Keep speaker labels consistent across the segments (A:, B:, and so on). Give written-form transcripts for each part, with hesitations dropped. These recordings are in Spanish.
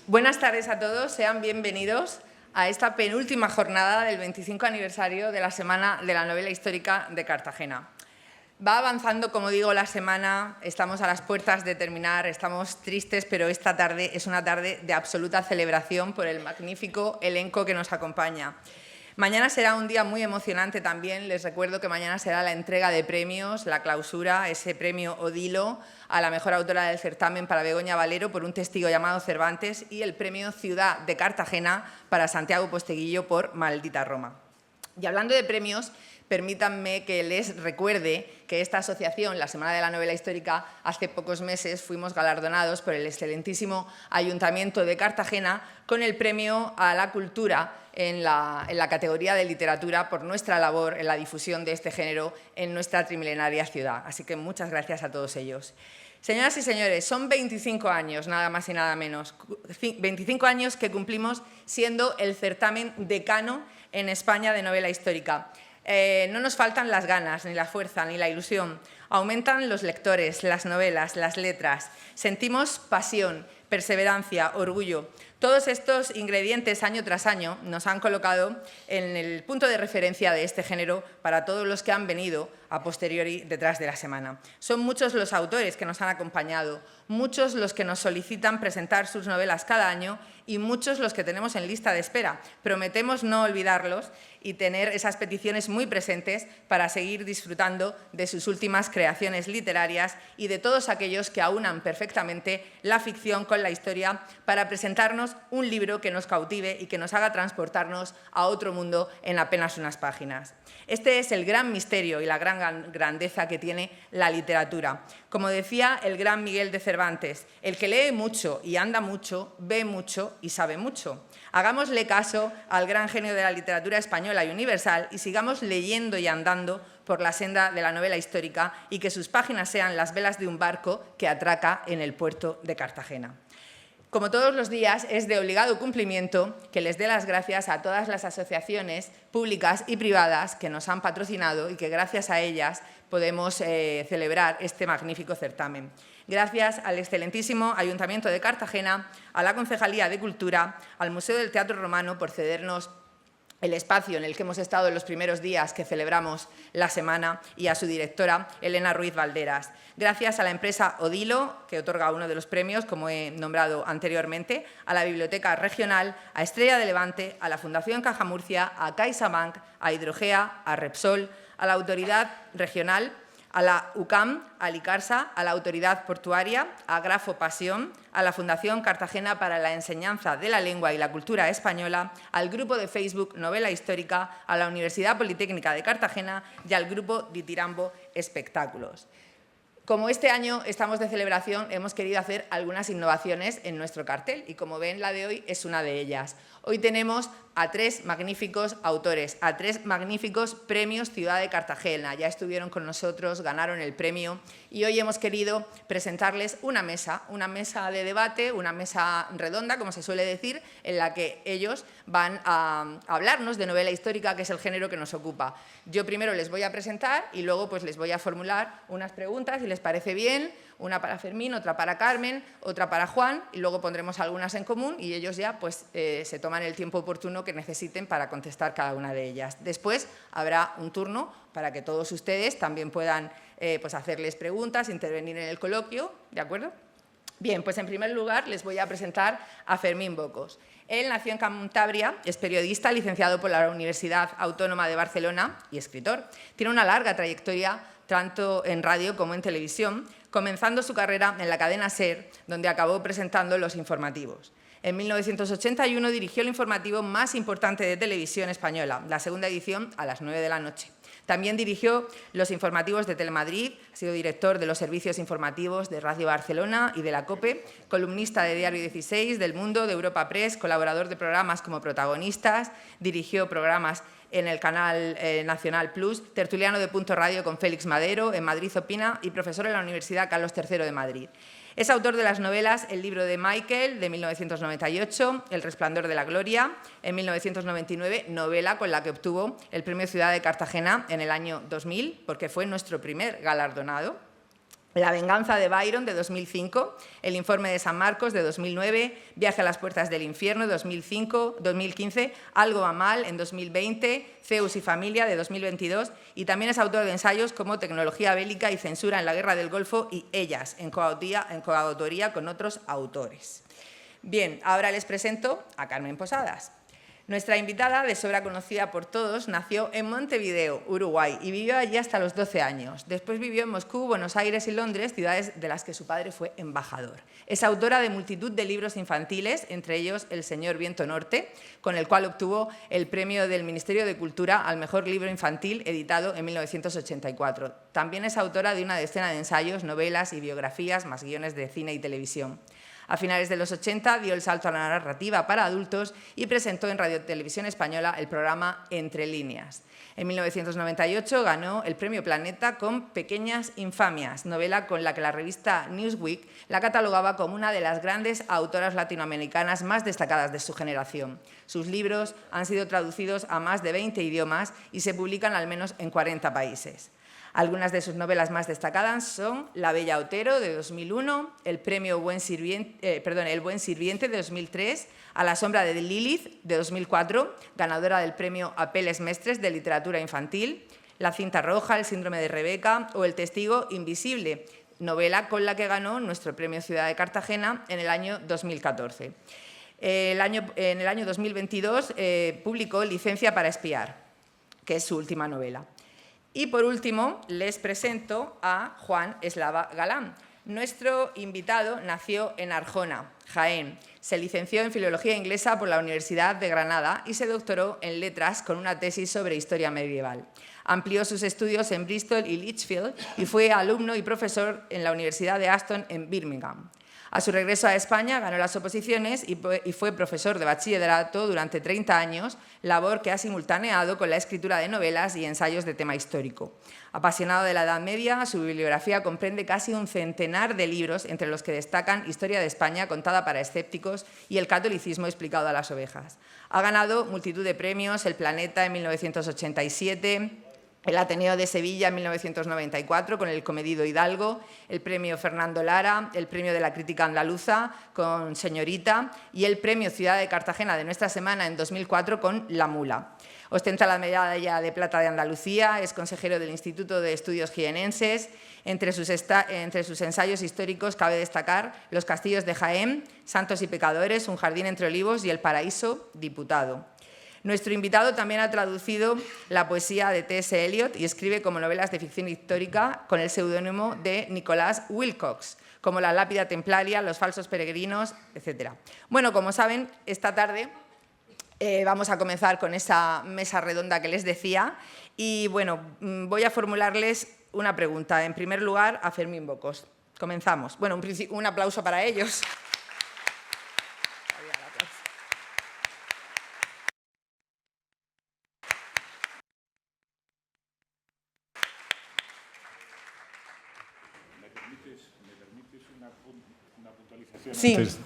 A: Buenas tardes a todos, sean bienvenidos a esta penúltima jornada del 25 aniversario de la Semana de la Novela Histórica de Cartagena. Va avanzando, como digo, la semana, estamos a las puertas de terminar, estamos tristes, pero esta tarde es una tarde de absoluta celebración por el magnífico elenco que nos acompaña. Mañana será un día muy emocionante también. Les recuerdo que mañana será la entrega de premios, la clausura, ese premio Odilo a la mejor autora del certamen para Begoña Valero por Un testigo llamado Cervantes y el premio Ciudad de Cartagena para Santiago Posteguillo por Maldita Roma. Y hablando de premios, permítanme que les recuerde que esta asociación, la Semana de la Novela Histórica, hace pocos meses fuimos galardonados por el excelentísimo Ayuntamiento de Cartagena con el premio a la cultura en la categoría de literatura por nuestra labor en la difusión de este género en nuestra trimilenaria ciudad. Así que muchas gracias a todos ellos. Señoras y señores, son 25 años, nada más y nada menos, 25 años que cumplimos siendo el certamen decano en España de novela histórica. No nos faltan las ganas, ni la fuerza, ni la ilusión. Aumentan los lectores, las novelas, las letras. Sentimos pasión, perseverancia, orgullo. Todos estos ingredientes, año tras año, nos han colocado en el punto de referencia de este género para todos los que han venido a posteriori detrás de la semana. Son muchos los autores que nos han acompañado, muchos los que nos solicitan presentar sus novelas cada año y muchos los que tenemos en lista de espera. Prometemos no olvidarlos y tener esas peticiones muy presentes para seguir disfrutando de sus últimas creaciones literarias y de todos aquellos que aunan perfectamente la ficción con la historia para presentarnos un libro que nos cautive y que nos haga transportarnos a otro mundo en apenas unas páginas. Este es el gran misterio y la gran grandeza que tiene la literatura. Como decía el gran Miguel de Cervantes, el que lee mucho y anda mucho, ve mucho y sabe mucho. Hagámosle caso al gran genio de la literatura española y universal y sigamos leyendo y andando por la senda de la novela histórica y que sus páginas sean las velas de un barco que atraca en el puerto de Cartagena. Como todos los días, es de obligado cumplimiento que les dé las gracias a todas las asociaciones públicas y privadas que nos han patrocinado y que gracias a ellas podemos celebrar este magnífico certamen. Gracias al excelentísimo Ayuntamiento de Cartagena, a la Concejalía de Cultura, al Museo del Teatro Romano por cedernos el espacio en el que hemos estado en los primeros días que celebramos la semana y a su directora, Elena Ruiz Valderas. Gracias a la empresa Odilo, que otorga uno de los premios, como he nombrado anteriormente, a la Biblioteca Regional, a Estrella de Levante, a la Fundación Caja Murcia, a CaixaBank, a Hidrogea, a Repsol, a la Autoridad Regional, a la UCAM, a Licarsa, a la Autoridad Portuaria, a Grafo Pasión, a la Fundación Cartagena para la Enseñanza de la Lengua y la Cultura Española, al grupo de Facebook Novela Histórica, a la Universidad Politécnica de Cartagena y al grupo Ditirambo Espectáculos. Como este año estamos de celebración, hemos querido hacer algunas innovaciones en nuestro cartel y, como ven, la de hoy es una de ellas. Hoy tenemos a 3 magníficos autores, a 3 magníficos premios Ciudad de Cartagena. Ya estuvieron con nosotros, ganaron el premio y hoy hemos querido presentarles una mesa de debate, una mesa redonda, como se suele decir, en la que ellos van a hablarnos de novela histórica, que es el género que nos ocupa. Yo primero les voy a presentar y luego pues les voy a formular unas preguntas, si les parece bien, una para Fermín, otra para Carmen, otra para Juan, y luego pondremos algunas en común y ellos ya pues, se toman el tiempo oportuno que necesiten para contestar cada una de ellas. Después habrá un turno para que todos ustedes también puedan pues hacerles preguntas, intervenir en el coloquio, ¿de acuerdo? Bien, pues en primer lugar les voy a presentar a Fermín Bocos. Él nació en Cantabria, es periodista, licenciado por la Universidad Autónoma de Barcelona y escritor. Tiene una larga trayectoria tanto en radio como en televisión, comenzando su carrera en la cadena SER, donde acabó presentando los informativos. En 1981 dirigió el informativo más importante de televisión española, la segunda edición a las 9 de la noche. También dirigió los informativos de Telemadrid, ha sido director de los servicios informativos de Radio Barcelona y de la COPE, columnista de Diario 16, del Mundo, de Europa Press, colaborador de programas como Protagonistas, dirigió programas en el canal Nacional Plus, tertuliano de Punto Radio con Félix Madero, en Madrid Opina y profesor en la Universidad Carlos III de Madrid. Es autor de las novelas El libro de Michael, de 1998, El resplandor de la gloria, en 1999, novela con la que obtuvo el Premio Ciudad de Cartagena en el año 2000, porque fue nuestro primer galardonado. La venganza de Byron, de 2005, El informe de San Marcos, de 2009, Viaje a las puertas del infierno, de 2015, Algo va mal, en 2020, Zeus y familia, de 2022, y también es autor de ensayos como Tecnología bélica y censura en la guerra del Golfo y Ellas, en coautoría con otros autores. Bien, ahora les presento a Carmen Posadas. Nuestra invitada, de sobra conocida por todos, nació en Montevideo, Uruguay, y vivió allí hasta los 12 años. Después vivió en Moscú, Buenos Aires y Londres, ciudades de las que su padre fue embajador. Es autora de multitud de libros infantiles, entre ellos El señor Viento Norte, con el cual obtuvo el premio del Ministerio de Cultura al mejor libro infantil, editado en 1984. También es autora de una decena de ensayos, novelas y biografías, más guiones de cine y televisión. A finales de los 80 dio el salto a la narrativa para adultos y presentó en Radio Televisión Española el programa Entre líneas. En 1998 ganó el Premio Planeta con Pequeñas infamias, novela con la que la revista Newsweek la catalogaba como una de las grandes autoras latinoamericanas más destacadas de su generación. Sus libros han sido traducidos a más de 20 idiomas y se publican al menos en 40 países. Algunas de sus novelas más destacadas son La bella Otero, de 2001, el premio El Buen Sirviente, de 2003, A la sombra de Lilith, de 2004, ganadora del premio Apeles Mestres de Literatura Infantil, La cinta roja, El síndrome de Rebeca o El testigo invisible, novela con la que ganó nuestro premio Ciudad de Cartagena en el año 2014. En el año 2022 publicó Licencia para espiar, que es su última novela. Y por último, les presento a Juan Eslava Galán. Nuestro invitado nació en Arjona, Jaén. Se licenció en Filología Inglesa por la Universidad de Granada y se doctoró en Letras con una tesis sobre historia medieval. Amplió sus estudios en Bristol y Lichfield y fue alumno y profesor en la Universidad de Aston en Birmingham. A su regreso a España ganó las oposiciones y fue profesor de bachillerato durante 30 años, labor que ha simultaneado con la escritura de novelas y ensayos de tema histórico. Apasionado de la Edad Media, su bibliografía comprende casi un centenar de libros, entre los que destacan Historia de España contada para escépticos y El catolicismo explicado a las ovejas. Ha ganado multitud de premios, El Planeta en 1987, el Ateneo de Sevilla en 1994 con El comedido Hidalgo, el premio Fernando Lara, el premio de la crítica andaluza con Señorita y el premio Ciudad de Cartagena de nuestra semana en 2004 con La Mula. Ostenta la medalla de plata de Andalucía, es consejero del Instituto de Estudios Jienenses. Entre sus ensayos históricos cabe destacar Los castillos de Jaén, Santos y pecadores, Un jardín entre olivos y El paraíso diputado. Nuestro invitado también ha traducido la poesía de T.S. Eliot y escribe como novelas de ficción histórica con el seudónimo de Nicholas Wilcox, como La lápida templaria, Los falsos peregrinos, etc. Bueno, como saben, esta tarde vamos a comenzar con esa mesa redonda que les decía y bueno, voy a formularles una pregunta. En primer lugar, a Fermín Bocos. Comenzamos. Bueno, un aplauso para ellos.
B: Sí. Entonces,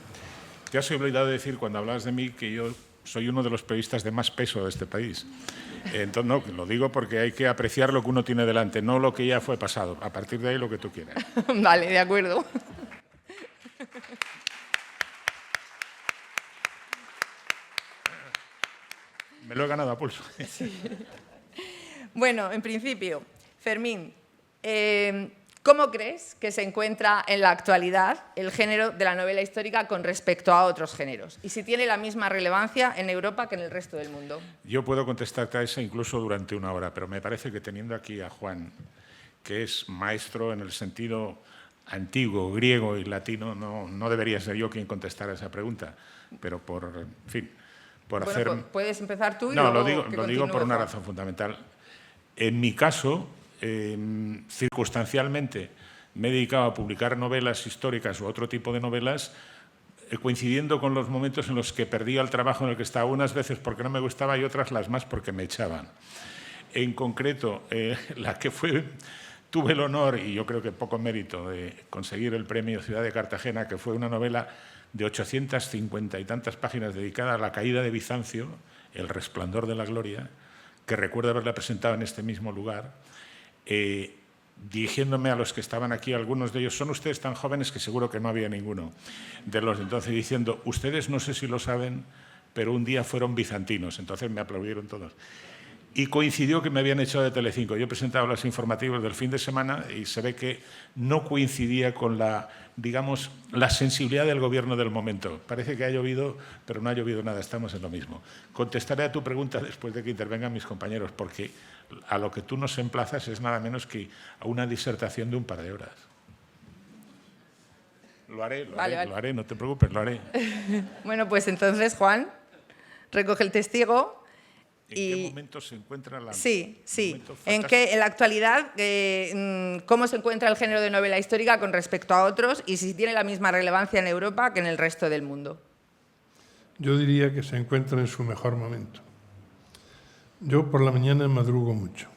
B: te has olvidado de decir cuando hablabas de mí que yo soy uno de los periodistas de más peso de este país. Entonces, no, lo digo porque hay que apreciar lo que uno tiene delante, no lo que ya fue pasado. A partir de ahí, lo que tú quieras.
A: Vale, de acuerdo.
B: Me lo he ganado a pulso.
A: Sí. Bueno, en principio, Fermín, ¿cómo crees que se encuentra en la actualidad el género de la novela histórica con respecto a otros géneros? Y si tiene la misma relevancia en Europa que en el resto del mundo.
B: Yo puedo contestarte a esa incluso durante una hora, pero me parece que teniendo aquí a Juan, que es maestro en el sentido antiguo, griego y latino, no debería ser yo quien contestara esa pregunta, pero por hacer...
A: Puedes empezar tú y
B: no,
A: luego
B: lo digo por una razón fundamental. En mi caso, circunstancialmente me he dedicado a publicar novelas históricas u otro tipo de novelas coincidiendo con los momentos en los que perdía el trabajo en el que estaba, unas veces porque no me gustaba y otras las más porque me echaban. En concreto, la que tuve el honor, y yo creo que poco mérito, de conseguir el premio Ciudad de Cartagena, que fue una novela de 850 y tantas páginas dedicada a la caída de Bizancio, El resplandor de la gloria, que recuerdo haberla presentado en este mismo lugar, dirigiéndome a los que estaban aquí, algunos de ellos, son ustedes tan jóvenes que seguro que no había ninguno de los de entonces, diciendo, ustedes no sé si lo saben, pero un día fueron bizantinos. Entonces me aplaudieron todos. Y coincidió que me habían echado de Telecinco. Yo presentaba los informativos del fin de semana y se ve que no coincidía con la, digamos, la sensibilidad del gobierno del momento. Parece que ha llovido, pero no ha llovido nada, estamos en lo mismo. Contestaré a tu pregunta después de que intervengan mis compañeros, porque a lo que tú nos emplazas es nada menos que a una disertación de un par de horas. Lo haré, no te preocupes, lo haré.
A: Bueno, pues entonces, Juan, recoge el testigo.
B: ¿En qué momento se encuentra la...?
A: Sí. En la actualidad, ¿cómo se encuentra el género de novela histórica con respecto a otros y si tiene la misma relevancia en Europa que en el resto del mundo?
C: Yo diría que se encuentra en su mejor momento. Yo por la mañana madrugo mucho.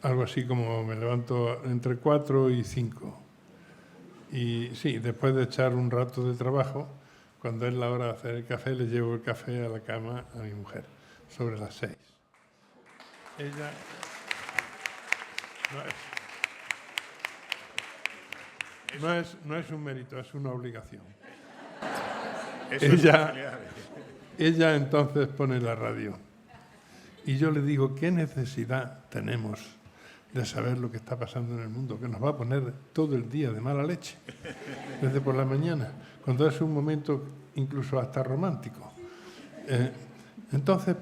C: Algo así como me levanto entre 4 y 5. Y sí, después de echar un rato de trabajo, cuando es la hora de hacer el café, le llevo el café a la cama a mi mujer. Sobre las 6. Ella no es un mérito, es una obligación. Ella entonces pone la radio y yo le digo, ¿qué necesidad tenemos de saber lo que está pasando en el mundo? Que nos va a poner todo el día de mala leche, desde por la mañana, cuando es un momento incluso hasta romántico. Entonces,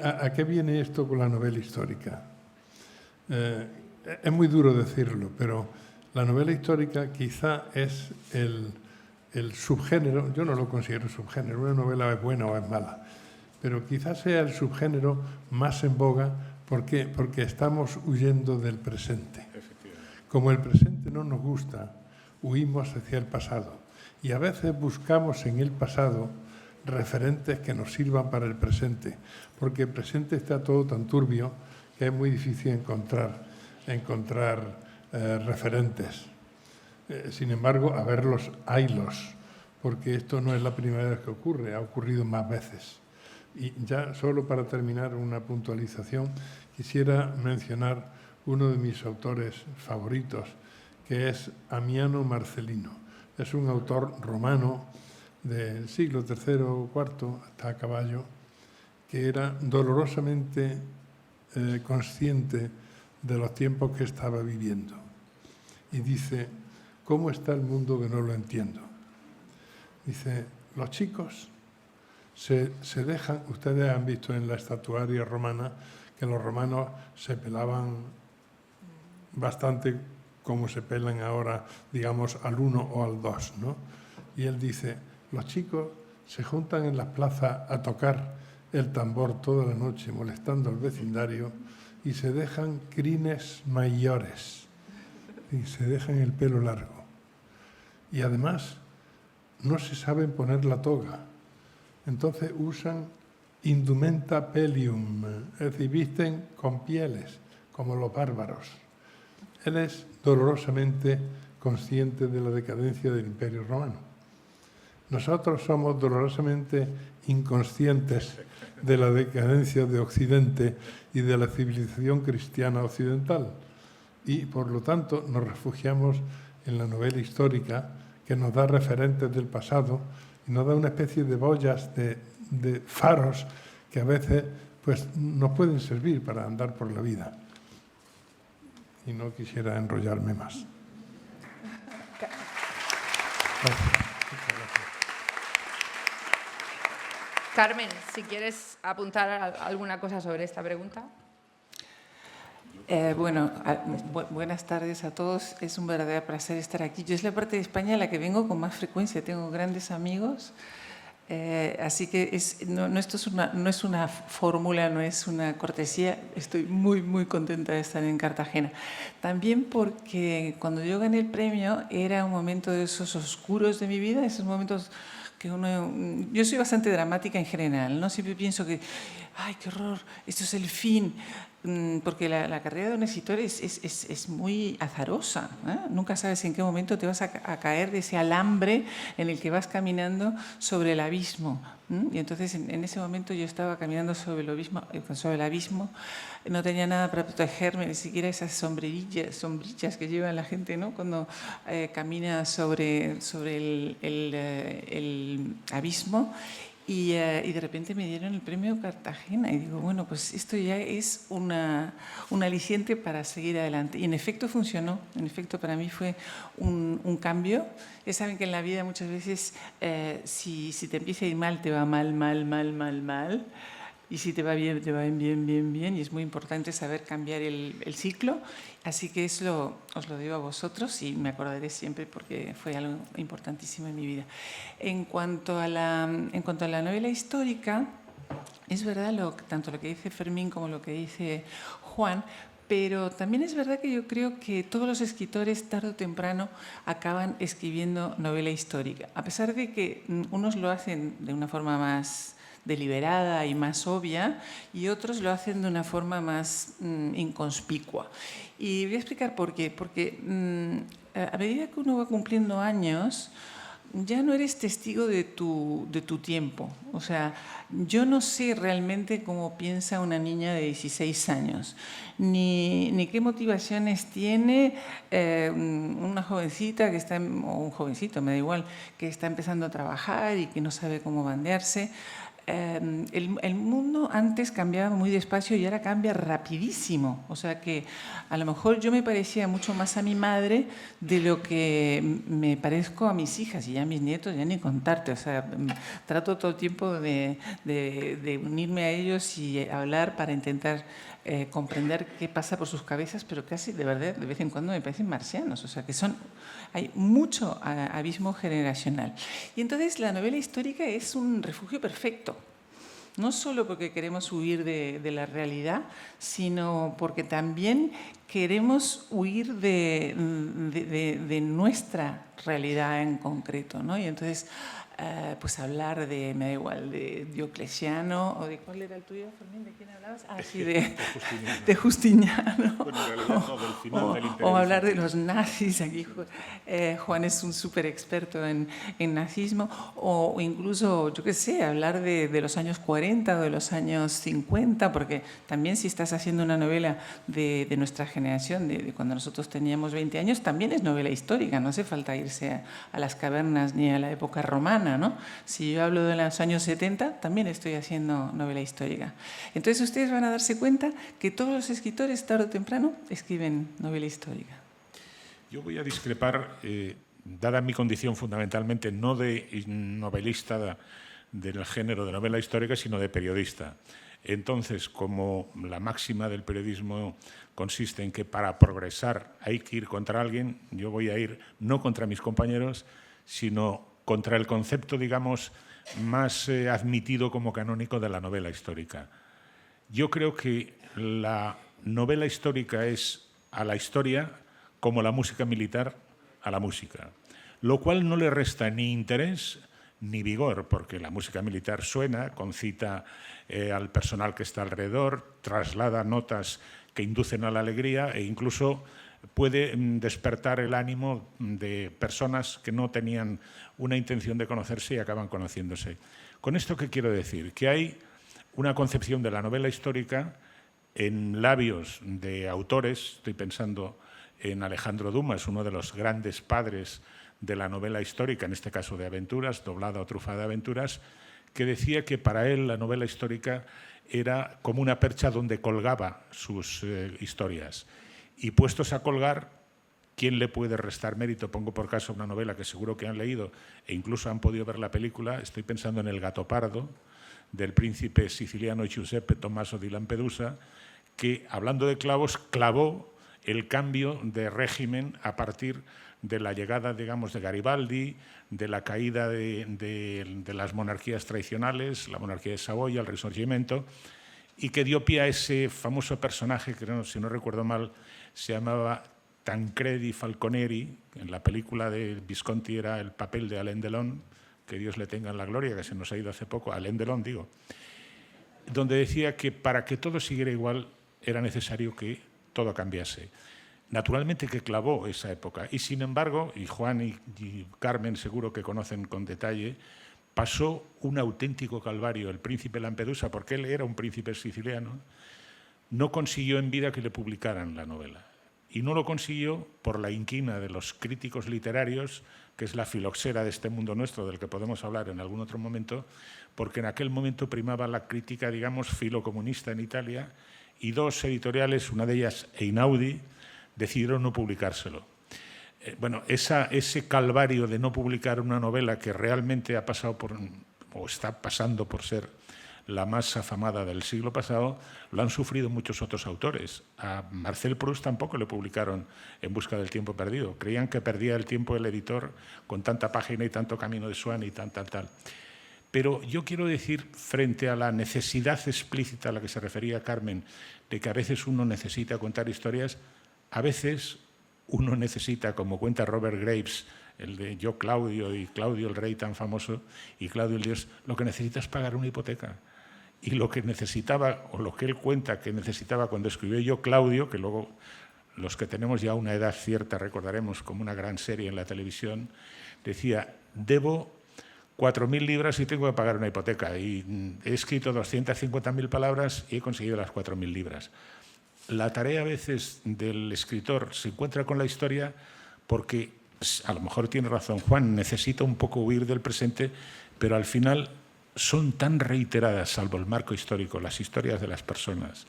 C: ¿a qué viene esto con la novela histórica? Es muy duro decirlo, pero la novela histórica quizá es el subgénero, yo no lo considero subgénero, una novela es buena o es mala, pero quizá sea el subgénero más en boga. ¿Por qué? Porque estamos huyendo del presente. Como el presente no nos gusta, huimos hacia el pasado y a veces buscamos en el pasado referentes que nos sirvan para el presente, porque el presente está todo tan turbio que es muy difícil encontrar referentes. Sin embargo, haylos, porque esto no es la primera vez que ocurre, ha ocurrido más veces. Y ya solo para terminar una puntualización, quisiera mencionar uno de mis autores favoritos, que es Amiano Marcelino. Es un autor romano del siglo III o IV, hasta a caballo, que era dolorosamente consciente de los tiempos que estaba viviendo. Y dice, ¿cómo está el mundo que no lo entiendo? Dice, los chicos se dejan, ustedes han visto en la estatuaria romana que los romanos se pelaban bastante como se pelan ahora, digamos, al 1 o al 2, ¿no? Y él dice, los chicos se juntan en las plazas a tocar el tambor toda la noche, molestando al vecindario, y se dejan crines mayores, y se dejan el pelo largo. Y además, no se saben poner la toga. Entonces usan indumenta pelium, es decir, visten con pieles, como los bárbaros. Él es dolorosamente consciente de la decadencia del Imperio Romano. Nosotros somos dolorosamente inconscientes de la decadencia de Occidente y de la civilización cristiana occidental. Y, por lo tanto, nos refugiamos en la novela histórica que nos da referentes del pasado y nos da una especie de boyas, de faros que a veces pues, nos pueden servir para andar por la vida. Y no quisiera enrollarme más. Gracias.
A: Carmen, si quieres apuntar alguna cosa sobre esta pregunta.
D: Buenas tardes a todos. Es un verdadero placer estar aquí. Yo es la parte de España a la que vengo con más frecuencia. Tengo grandes amigos. Así que esto no es una fórmula, no es una cortesía. Estoy muy, muy contenta de estar en Cartagena. También porque cuando yo gané el premio era un momento de esos oscuros de mi vida, esos momentos que yo soy bastante dramática en general, ¿no? Siempre pienso que ¡ay, qué horror! Esto es el fin. Porque la carrera de un escritor es muy azarosa, ¿eh? Nunca sabes en qué momento te vas a caer de ese alambre en el que vas caminando sobre el abismo. Y entonces en ese momento yo estaba caminando sobre el abismo, no tenía nada para protegerme, ni siquiera esas sombrillas que lleva la gente, ¿no? Cuando camina sobre el abismo. Y de repente me dieron el premio Cartagena y digo, bueno, pues esto ya es un aliciente para seguir adelante. Y en efecto funcionó, en efecto para mí fue un cambio. Ya saben que en la vida muchas veces si te empieza a ir mal, te va mal. Y si te va bien, te va bien. Y es muy importante saber cambiar el ciclo. Así que os lo digo a vosotros y me acordaré siempre porque fue algo importantísimo en mi vida. En cuanto a la novela histórica, es verdad tanto lo que dice Fermín como lo que dice Juan, pero también es verdad que yo creo que todos los escritores tarde o temprano acaban escribiendo novela histórica. A pesar de que unos lo hacen de una forma más deliberada y más obvia, y otros lo hacen de una forma más inconspicua. Y voy a explicar por qué. Porque a medida que uno va cumpliendo años, ya no eres testigo de tu tiempo. O sea, yo no sé realmente cómo piensa una niña de 16 años, ni qué motivaciones tiene una jovencita que está, o un jovencito, me da igual, que está empezando a trabajar y que no sabe cómo bandearse. El mundo antes cambiaba muy despacio y ahora cambia rapidísimo. O sea que a lo mejor yo me parecía mucho más a mi madre de lo que me parezco a mis hijas y ya a mis nietos, ya ni contarte. O sea, trato todo el tiempo de unirme a ellos y hablar para intentar comprender qué pasa por sus cabezas, pero casi de verdad de vez en cuando me parecen marcianos. O sea que hay mucho abismo generacional. Y entonces la novela histórica es un refugio perfecto. No solo porque queremos huir de la realidad, sino porque también queremos huir de nuestra realidad en concreto, ¿no? Y entonces, pues hablar me da igual, de Diocleciano, o de ¿cuál era el tuyo, Fermín? ¿De quién hablabas? Ah, sí, de Justiniano.
B: Bueno, en realidad no, del final del imperialismo.
D: O hablar de los nazis. Aquí Juan es un súper experto en nazismo. O incluso, yo qué sé, hablar de los años 40 o de los años 50, porque también si estás haciendo una novela de nuestra generación, de cuando nosotros teníamos 20 años, también es novela histórica, no hace falta irse a las cavernas ni a la época romana, ¿no? Si yo hablo de los años 70, también estoy haciendo novela histórica. Entonces ustedes van a darse cuenta que todos los escritores, tarde o temprano, escriben novela histórica.
B: Yo voy a discrepar, dada mi condición fundamentalmente no de novelista del género de novela histórica, sino de periodista. Entonces, como la máxima del periodismo consiste en que para progresar hay que ir contra alguien, yo voy a ir no contra mis compañeros, sino contra el concepto, digamos, más admitido como canónico de la novela histórica. Yo creo que la novela histórica es a la historia como la música militar a la música, lo cual no le resta ni interés ni vigor, porque la música militar suena, concita al personal que está alrededor, traslada notas que inducen a la alegría e incluso puede despertar el ánimo de personas que no tenían una intención de conocerse y acaban conociéndose. ¿Con esto qué quiero decir? Que hay una concepción de la novela histórica en labios de autores, estoy pensando en Alejandro Dumas, uno de los grandes padres de la novela histórica, en este caso de aventuras, doblada o trufada de aventuras, que decía que para él la novela histórica era como una percha donde colgaba sus historias. Y puestos a colgar, ¿quién le puede restar mérito? Pongo por caso una novela que seguro que han leído e incluso han podido ver la película. Estoy pensando en El gato pardo, del príncipe siciliano Giuseppe Tommaso di Lampedusa, que, hablando de clavos, clavó el cambio de régimen a partir de la llegada, digamos, de Garibaldi, de la caída de las monarquías tradicionales, la monarquía de Saboya, el Risorgimento, y que dio pie a ese famoso personaje que, si no recuerdo mal, se llamaba Tancredi Falconeri. En la película de Visconti era el papel de Alain Delon, que Dios le tenga en la gloria, que se nos ha ido hace poco, Alain Delon, digo. donde decía que para que todo siguiera igual era necesario que todo cambiase. Naturalmente que clavó esa época y, sin embargo, y Juan y Carmen seguro que conocen con detalle, pasó un auténtico calvario el príncipe Lampedusa, porque él era un príncipe siciliano, no consiguió en vida que le publicaran la novela. Y no lo consiguió por la inquina de los críticos literarios, que es la filoxera de este mundo nuestro, del que podemos hablar en algún otro momento, porque en aquel momento primaba la crítica, digamos, filocomunista en Italia, y dos editoriales, una de ellas Einaudi, decidieron no publicárselo. Bueno, ese calvario de no publicar una novela que realmente ha pasado por, o está pasando por ser la más afamada del siglo pasado, lo han sufrido muchos otros autores. A Marcel Proust tampoco le publicaron En busca del tiempo perdido. Creían que perdía el tiempo el editor con tanta página y tanto camino de Swann y tal. Pero yo quiero decir, frente a la necesidad explícita a la que se refería Carmen, de que a veces uno necesita contar historias, a veces uno necesita, como cuenta Robert Graves, el de Yo Claudio y Claudio el rey tan famoso y Claudio el dios, lo que necesita es pagar una hipoteca. Y lo que necesitaba, o lo que él cuenta que necesitaba cuando escribió Yo Claudio, que luego los que tenemos ya una edad cierta recordaremos como una gran serie en la televisión, decía, debo 4.000 libras y tengo que pagar una hipoteca. Y he escrito 250.000 palabras y he conseguido las 4.000 libras. La tarea a veces del escritor se encuentra con la historia porque, a lo mejor tiene razón Juan, necesita un poco huir del presente, pero al final son tan reiteradas, salvo el marco histórico, las historias de las personas,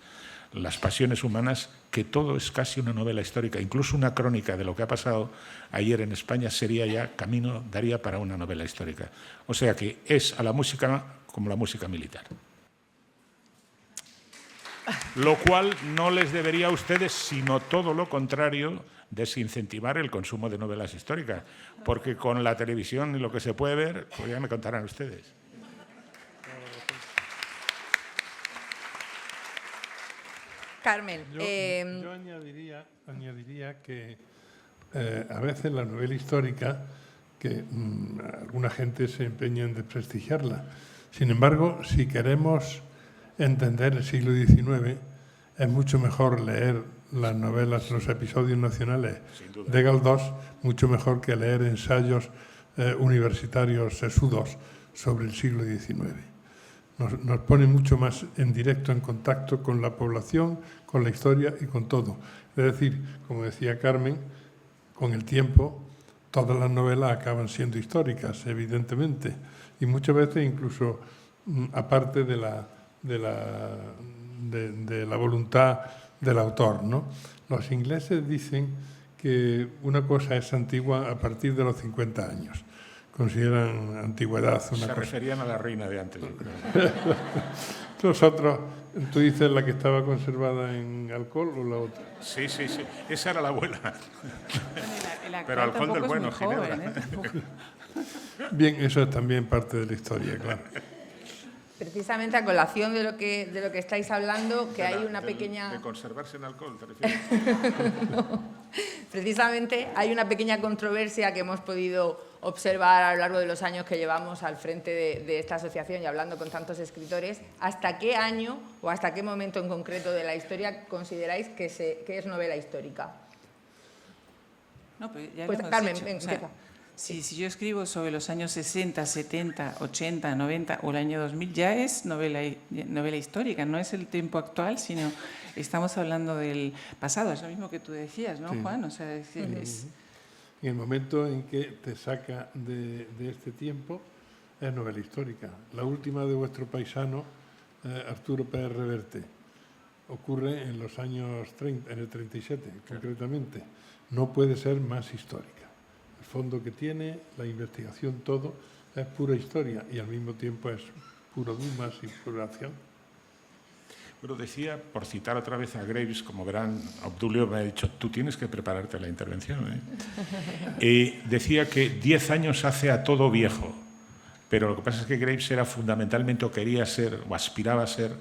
B: las pasiones humanas, que todo es casi una novela histórica. Incluso una crónica de lo que ha pasado ayer en España sería ya camino, daría para una novela histórica. O sea que es a la música como la música militar. Lo cual no les debería a ustedes, sino todo lo contrario, desincentivar el consumo de novelas históricas, porque con la televisión y lo que se puede ver, pues ya me contarán ustedes.
A: Carmen.
C: Yo añadiría que a veces la novela histórica, que alguna gente se empeña en desprestigiarla. Sin embargo, si queremos entender el siglo XIX, es mucho mejor leer las novelas, los episodios nacionales de Galdós, mucho mejor que leer ensayos universitarios sesudos sobre el siglo XIX. Nos pone mucho más en directo, en contacto con la población, con la historia y con todo. Es decir, como decía Carmen, con el tiempo todas las novelas acaban siendo históricas, evidentemente, y muchas veces incluso aparte de la voluntad del autor, ¿no? Los ingleses dicen que una cosa es antigua a partir de los 50 años. Consideran antigüedad una cosa.
B: Se referían a la reina de antes, yo creo.
C: Nosotros, ¿tú dices la que estaba conservada en alcohol o la otra?
B: Sí. Esa era la abuela.
D: Pero
B: alcohol del bueno,
D: Ginebra.
C: Bien, eso es también parte de la historia, claro.
A: Precisamente a colación de lo que estáis hablando, que hay una pequeña...
B: ¿De conservarse en alcohol, te refieres?
A: No. Precisamente hay una pequeña controversia que hemos podido observar a lo largo de los años que llevamos al frente de esta asociación y hablando con tantos escritores. ¿Hasta qué año o hasta qué momento en concreto de la historia consideráis que es novela histórica?
D: No, pero ya
A: Pues
D: lo hemos
A: Carmen,
D: dicho.
A: ven,
D: O sea,
A: empieza.
D: si yo escribo sobre los años 60, 70, 80, 90 o el año 2000, ya es novela histórica, no es el tiempo actual, sino estamos hablando del pasado. Es lo mismo que tú decías, ¿no,
C: Sí.
D: Juan? O sea, es
C: En el momento en que te saca de este tiempo, es novela histórica. La última de vuestro paisano, Arturo Pérez Reverte, ocurre en los años 30, en el 37, concretamente. No puede ser más histórica. El fondo que tiene, la investigación, todo, es pura historia y al mismo tiempo es puro Dumas y pura acción.
B: Pero decía, por citar otra vez a Graves, como verán, Obdulio me ha dicho, tú tienes que prepararte la intervención. Decía que 10 años hace a todo viejo, pero lo que pasa es que Graves era fundamentalmente, o quería ser, o aspiraba a ser,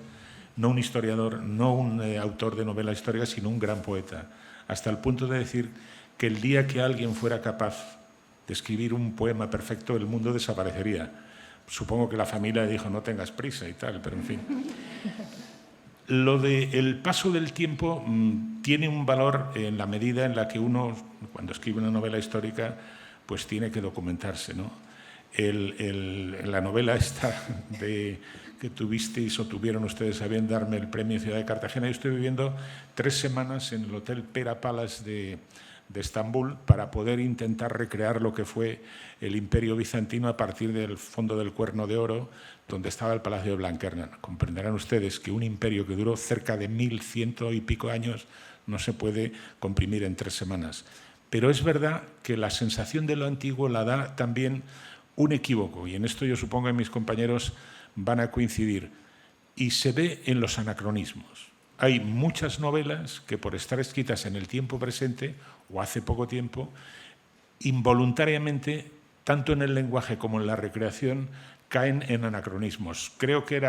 B: no un historiador, no un autor de novela histórica, sino un gran poeta, hasta el punto de decir que el día que alguien fuera capaz de escribir un poema perfecto, el mundo desaparecería. Supongo que la familia le dijo, no tengas prisa y tal, pero en fin. Lo del paso del tiempo tiene un valor en la medida en la que uno, cuando escribe una novela histórica, pues tiene que documentarse, ¿no? La novela esta que tuvisteis o tuvieron ustedes a bien darme el premio Ciudad de Cartagena, yo estoy viviendo 3 semanas en el Hotel Pera Palace de Estambul para poder intentar recrear lo que fue el Imperio Bizantino a partir del fondo del Cuerno de Oro, donde estaba el Palacio de Blanquerna. Comprenderán ustedes que un imperio que duró cerca de 1100 y pico años no se puede comprimir en 3 semanas. Pero es verdad que la sensación de lo antiguo la da también un equívoco, y en esto yo supongo que mis compañeros van a coincidir, y se ve en los anacronismos. Hay muchas novelas que, por estar escritas en el tiempo presente o hace poco tiempo, involuntariamente, tanto en el lenguaje como en la recreación, caen en anacronismos. Creo que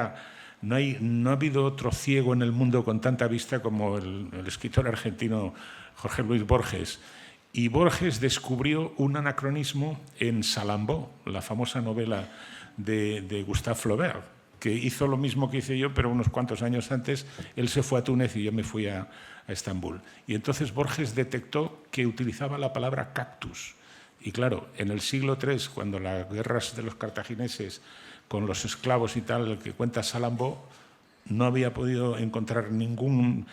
B: no ha habido otro ciego en el mundo con tanta vista como el escritor argentino Jorge Luis Borges. Y Borges descubrió un anacronismo en Salambó, la famosa novela de Gustave Flaubert, que hizo lo mismo que hice yo, pero unos cuantos años antes. Él se fue a Túnez y yo me fui a Estambul. Y entonces Borges detectó que utilizaba la palabra cactus. Y claro, en el siglo III, cuando las guerras de los cartagineses con los esclavos y tal, el que cuenta Salambó, no había podido encontrar ningún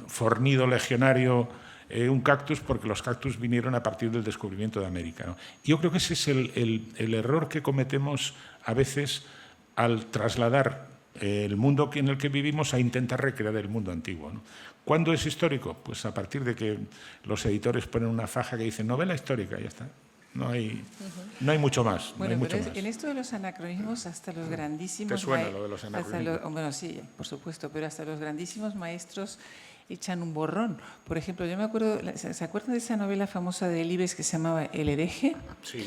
B: fornido legionario un cactus, porque los cactus vinieron a partir del descubrimiento de América, ¿no? Yo creo que ese es el error que cometemos a veces al trasladar el mundo en el que vivimos a intentar recrear el mundo antiguo, ¿no? ¿Cuándo es histórico? Pues a partir de que los editores ponen una faja que dice novela histórica, ya está. No hay mucho más.
D: Bueno,
B: no hay mucho
D: pero
B: más.
D: en esto de los anacronismos, hasta los grandísimos...
B: ¿Te suena lo de los anacronismos?
D: Bueno, sí, por supuesto, pero hasta los grandísimos maestros echan un borrón. Por ejemplo, yo me acuerdo, ¿se acuerdan de esa novela famosa de Delibes que se llamaba El hereje?
B: Sí.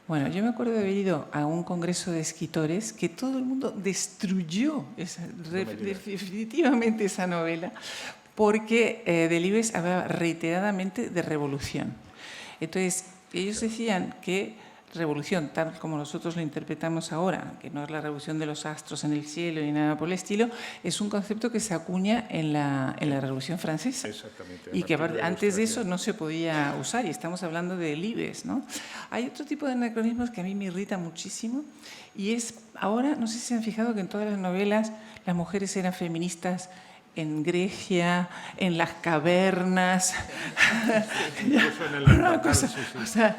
D: Bueno, yo me acuerdo de haber ido a un congreso de escritores que todo el mundo destruyó definitivamente esa novela, porque Delibes hablaba reiteradamente de revolución. Entonces, ellos decían que revolución, tal como nosotros lo interpretamos ahora, que no es la revolución de los astros en el cielo ni nada por el estilo, es un concepto que se acuña en la Revolución Francesa.
B: Exactamente.
D: Y que antes de eso no se podía usar, y estamos hablando de Delibes, ¿no? Hay otro tipo de anacronismos que a mí me irrita muchísimo, y es, ahora, no sé si se han fijado que en todas las novelas las mujeres eran feministas en Grecia, en las cavernas. Una cosa, o sea,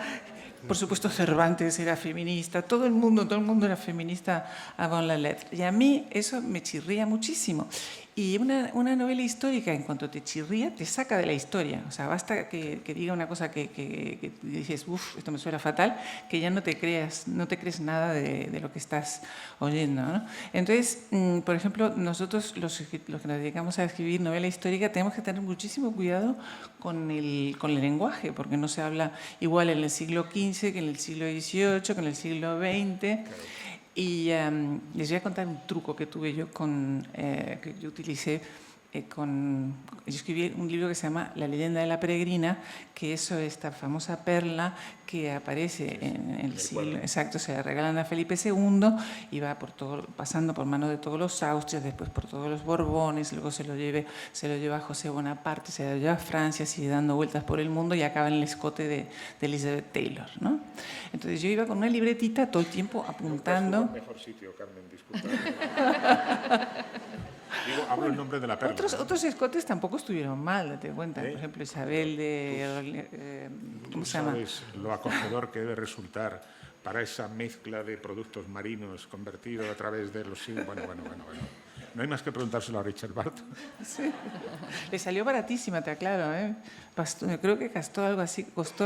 D: por supuesto, Cervantes era feminista, todo el mundo era feminista avant la lettre. Y a mí eso me chirría muchísimo. Y una novela histórica, en cuanto te chirría, te saca de la historia. O sea, basta que diga una cosa que dices, uff, esto me suena fatal, que ya no te crees nada de lo que estás oyendo, ¿no? Entonces, por ejemplo, nosotros, los que nos dedicamos a escribir novela histórica, tenemos que tener muchísimo cuidado con el lenguaje, porque no se habla igual en el siglo XV que en el siglo XVIII, que en el siglo XX. Claro. Y les voy a contar un truco que tuve yo que yo utilicé yo escribí un libro que se llama La leyenda de la peregrina, que es esta famosa perla que aparece en el siglo, exacto, se la regalan a Felipe II y va pasando por manos de todos los Austrias, después por todos los Borbones, luego se lo lleva a José Bonaparte, se lo lleva a Francia, sigue dando vueltas por el mundo y acaba en el escote de Elizabeth Taylor, ¿no? Entonces yo iba con una libretita todo el tiempo apuntando.
B: No, mejor sitio, Carmen, disculpa. Digo, hablo el nombre de la perla.
D: Otros escotes tampoco estuvieron mal, date cuenta. Por ejemplo, Isabel de... ¿Cómo se llama?
B: Sabes lo acogedor que debe resultar para esa mezcla de productos marinos convertido a través de los siglos. Bueno. No hay más que preguntárselo a Richard Barton.
D: Sí. Le salió baratísima, te aclaro, ¿eh? Creo que costó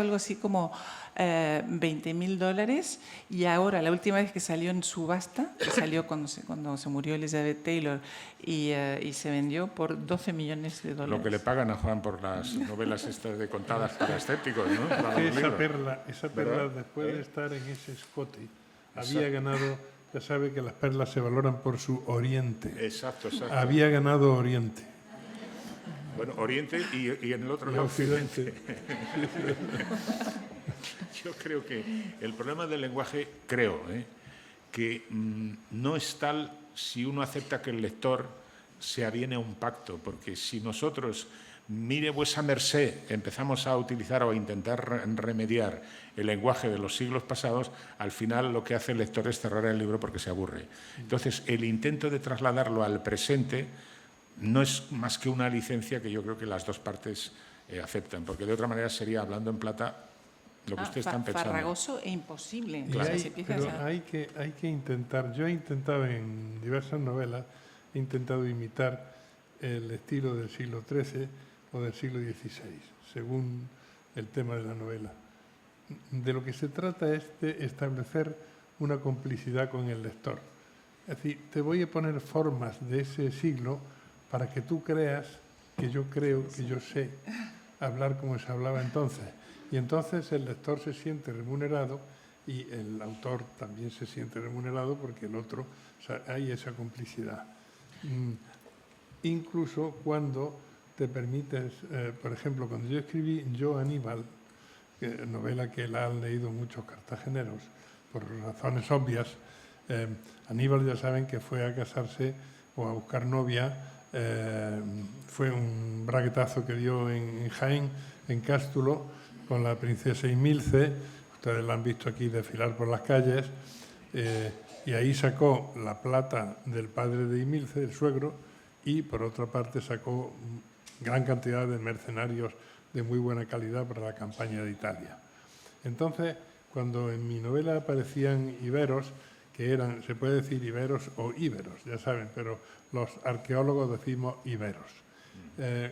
D: algo así como $20.000, y ahora, la última vez que salió en subasta, que salió cuando se murió Elizabeth Taylor, y se vendió por $12 millones.
B: Lo que le pagan a Juan por las novelas estas de contadas para escépticos, ¿no?
C: Esa perla después de estar en ese escote, había ganado... Ya sabe que las perlas se valoran por su oriente.
B: Exacto.
C: Había ganado Oriente.
B: Bueno, Oriente y en el otro lado Occidente. Yo creo que el problema del lenguaje, que no es tal si uno acepta que el lector se aviene a un pacto, porque si nosotros, mire vuesa merced, empezamos a utilizar o a intentar remediar el lenguaje de los siglos pasados, al final lo que hace el lector es cerrar el libro porque se aburre. Entonces, el intento de trasladarlo al presente no es más que una licencia que yo creo que las dos partes aceptan, porque de otra manera sería, hablando en plata, lo que ustedes están pensando.
D: Farragoso e imposible.
B: Claro.
C: Pero hay que intentar, yo he intentado en diversas novelas, he intentado imitar el estilo del siglo XIII o del siglo XVI, según el tema de la novela. De lo que se trata es de establecer una complicidad con el lector. Es decir, te voy a poner formas de ese siglo para que tú creas que yo creo que yo sé hablar como se hablaba entonces. Y entonces el lector se siente remunerado y el autor también se siente remunerado porque el otro, o sea, hay esa complicidad. Incluso cuando te permites, por ejemplo, cuando yo escribí Yo, Aníbal, novela que la han leído muchos cartageneros, por razones obvias, Aníbal ya saben que fue a casarse o a buscar novia, fue un braguetazo que dio en Jaén, en Cástulo, con la princesa Imilce, ustedes la han visto aquí desfilar por las calles, y ahí sacó la plata del padre de Imilce, del suegro, y por otra parte sacó gran cantidad de mercenarios de muy buena calidad para la campaña de Italia. Entonces, cuando en mi novela aparecían iberos, que eran, se puede decir iberos o íberos, ya saben, pero los arqueólogos decimos iberos.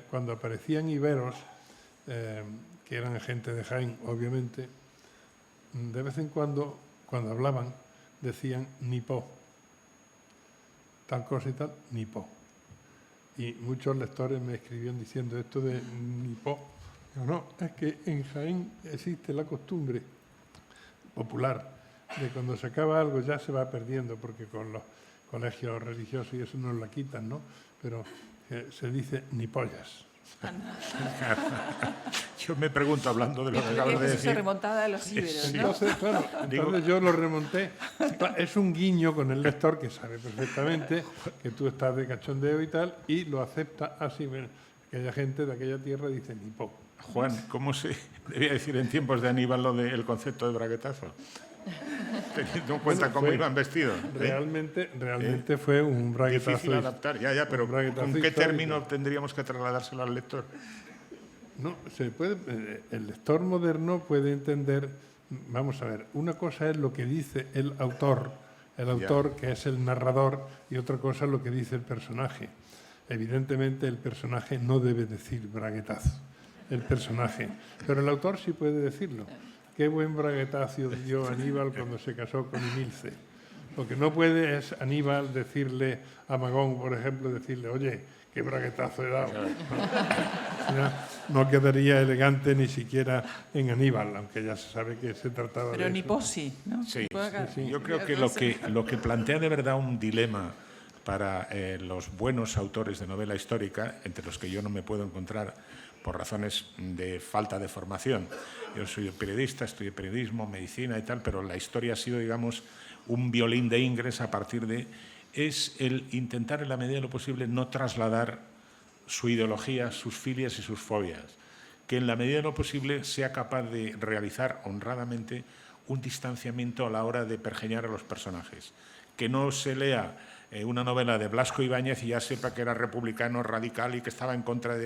C: Cuando aparecían iberos, que eran gente de Jaén, obviamente, de vez en cuando hablaban, decían nipó, tal cosa y tal, nipó. Y muchos lectores me escribían diciendo esto de nipó. No, es que en Jaén existe la costumbre popular de cuando se acaba algo ya se va perdiendo, porque con los colegios religiosos y eso nos la quitan, ¿no? Pero se dice ni pollas.
B: Yo me pregunto, hablando de lo que acabas de decir...
D: Es remontada a los íberos,
B: sí.
D: ¿no?
C: Entonces, claro, entonces yo lo remonté. Es un guiño con el lector que sabe perfectamente que tú estás de cachondeo y tal, y lo acepta así. Bueno, aquella gente de aquella tierra dice ni po.
B: Juan, ¿cómo se debía decir en tiempos de Aníbal lo del concepto de braguetazo? Teniendo en cuenta cómo iban vestidos.
C: Realmente fue un braguetazo.
B: Difícil adaptar, ya, pero ¿con qué
C: histórico.
B: término tendríamos que trasladárselo al lector?
C: No, se puede, el lector moderno puede entender, vamos a ver, una cosa es lo que dice el autor que es el narrador, y otra cosa es lo que dice el personaje. Evidentemente el personaje no debe decir braguetazo, el personaje, pero el autor sí puede decirlo. Qué buen braguetazo dio Aníbal cuando se casó con Imilce. Lo que no puede es Aníbal decirle a Magón, por ejemplo, decirle, oye, qué braguetazo he dado. No quedaría elegante ni siquiera en Aníbal, aunque ya se sabe que se trataba
D: pero
C: de
D: ni
C: eso.
D: posi, ¿no?
B: Sí,
C: sí.
B: Yo creo que lo que plantea de verdad un dilema para los buenos autores de novela histórica, entre los que yo no me puedo encontrar por razones de falta de formación. Yo soy periodista, estudié periodismo, medicina y tal, pero la historia ha sido, digamos, un violín de Ingres a partir de... es el intentar, en la medida de lo posible, no trasladar su ideología, sus filias y sus fobias. Que en la medida de lo posible sea capaz de realizar honradamente un distanciamiento a la hora de pergeñar a los personajes. Que no se lea una novela de Blasco Ibáñez y ya sepa que era republicano, radical y que estaba en contra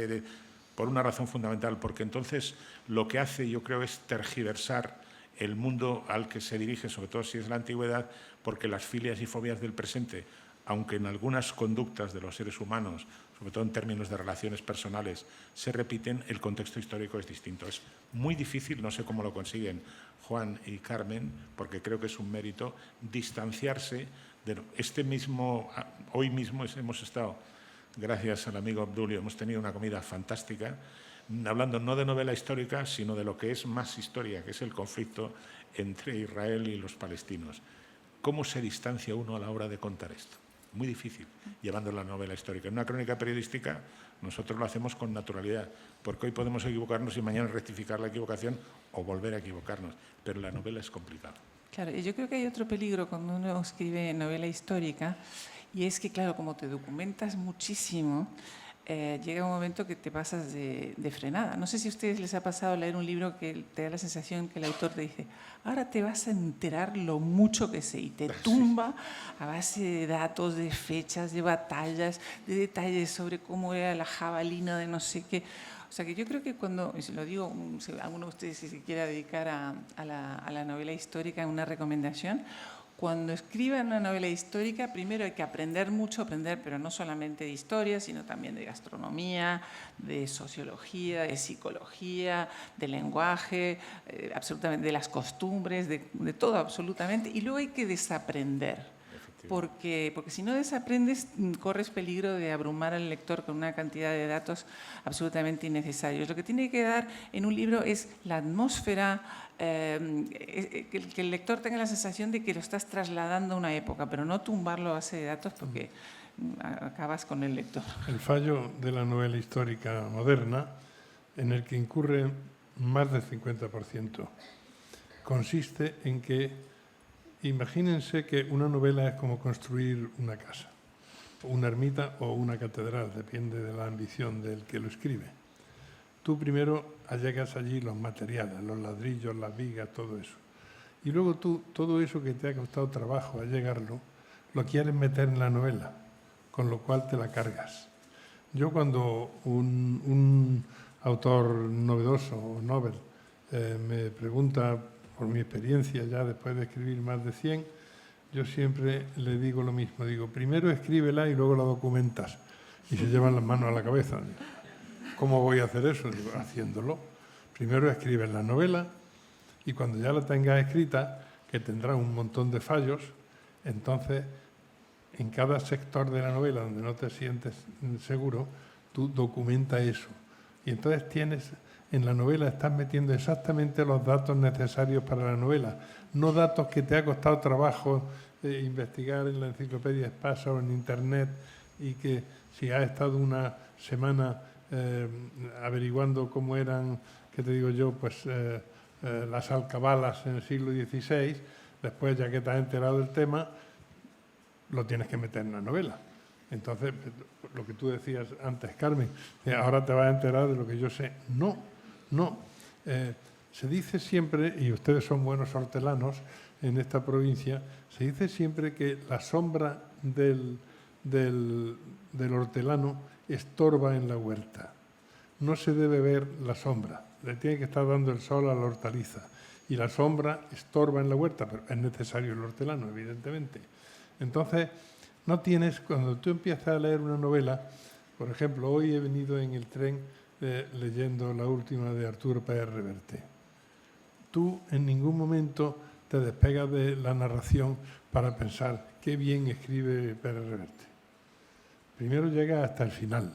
B: por una razón fundamental, porque entonces lo que hace, yo creo, es tergiversar el mundo al que se dirige, sobre todo si es la antigüedad, porque las filias y fobias del presente, aunque en algunas conductas de los seres humanos, sobre todo en términos de relaciones personales, se repiten, el contexto histórico es distinto. Es muy difícil, no sé cómo lo consiguen Juan y Carmen, porque creo que es un mérito, distanciarse de hoy mismo hemos estado, gracias al amigo Obdulio, hemos tenido una comida fantástica, hablando no de novela histórica, sino de lo que es más historia, que es el conflicto entre Israel y los palestinos. ¿Cómo se distancia uno a la hora de contar esto? Muy difícil, llevando la novela histórica. En una crónica periodística nosotros lo hacemos con naturalidad, porque hoy podemos equivocarnos y mañana rectificar la equivocación o volver a equivocarnos, pero la novela es complicada.
D: Claro, y yo creo que hay otro peligro cuando uno escribe novela histórica, Y es que, claro, como te documentas muchísimo, llega un momento que te pasas de frenada. No sé si a ustedes les ha pasado leer un libro que te da la sensación que el autor te dice, ahora te vas a enterar lo mucho que sé, y te tumba a base de datos, de fechas, de batallas, de detalles sobre cómo era la jabalina de no sé qué. O sea que yo creo que cuando, y se lo digo, si alguno de ustedes si se quiera dedicar a la novela histórica, una recomendación, cuando escriban una novela histórica, primero hay que aprender mucho, pero no solamente de historia, sino también de gastronomía, de sociología, de psicología, de lenguaje, absolutamente de las costumbres, de todo absolutamente. Y luego hay que desaprender. Porque si no desaprendes, corres peligro de abrumar al lector con una cantidad de datos absolutamente innecesarios. Lo que tiene que dar en un libro es la atmósfera, que el lector tenga la sensación de que lo estás trasladando a una época, pero no tumbarlo a base de datos porque acabas con el lector.
C: El fallo de la novela histórica moderna, en el que incurre más del 50%, consiste en que imagínense que una novela es como construir una casa, una ermita o una catedral, depende de la ambición del que lo escribe. Tú primero allegas allí los materiales, los ladrillos, las vigas, todo eso. Y luego tú, todo eso que te ha costado trabajo allegarlo, lo quieres meter en la novela, con lo cual te la cargas. Yo cuando un autor novedoso o novel me pregunta por mi experiencia ya después de escribir más de 100, yo siempre le digo lo mismo. Digo, primero escríbela y luego la documentas. Y se llevan las manos a la cabeza. ¿Cómo voy a hacer eso? Digo, haciéndolo. Primero escribes la novela y cuando ya la tengas escrita, que tendrá un montón de fallos, entonces en cada sector de la novela donde no te sientes seguro, tú documenta eso. Y entonces tienes... En la novela estás metiendo exactamente los datos necesarios para la novela, no datos que te ha costado trabajo investigar en la enciclopedia Espasa o en Internet y que si has estado una semana averiguando cómo eran, ¿qué te digo yo?, pues las alcabalas en el siglo XVI, después ya que te has enterado del tema, lo tienes que meter en la novela. Entonces, lo que tú decías antes, Carmen, ahora te vas a enterar de lo que yo sé. No, se dice siempre, y ustedes son buenos hortelanos en esta provincia, se dice siempre que la sombra del hortelano estorba en la huerta. No se debe ver la sombra, le tiene que estar dando el sol a la hortaliza. Y la sombra estorba en la huerta, pero es necesario el hortelano, evidentemente. Entonces, no tienes, cuando tú empiezas a leer una novela, por ejemplo, hoy he venido en el tren leyendo la última de Arturo Pérez Reverte. Tú en ningún momento te despegas de la narración para pensar qué bien escribe Pérez Reverte. Primero llegas hasta el final,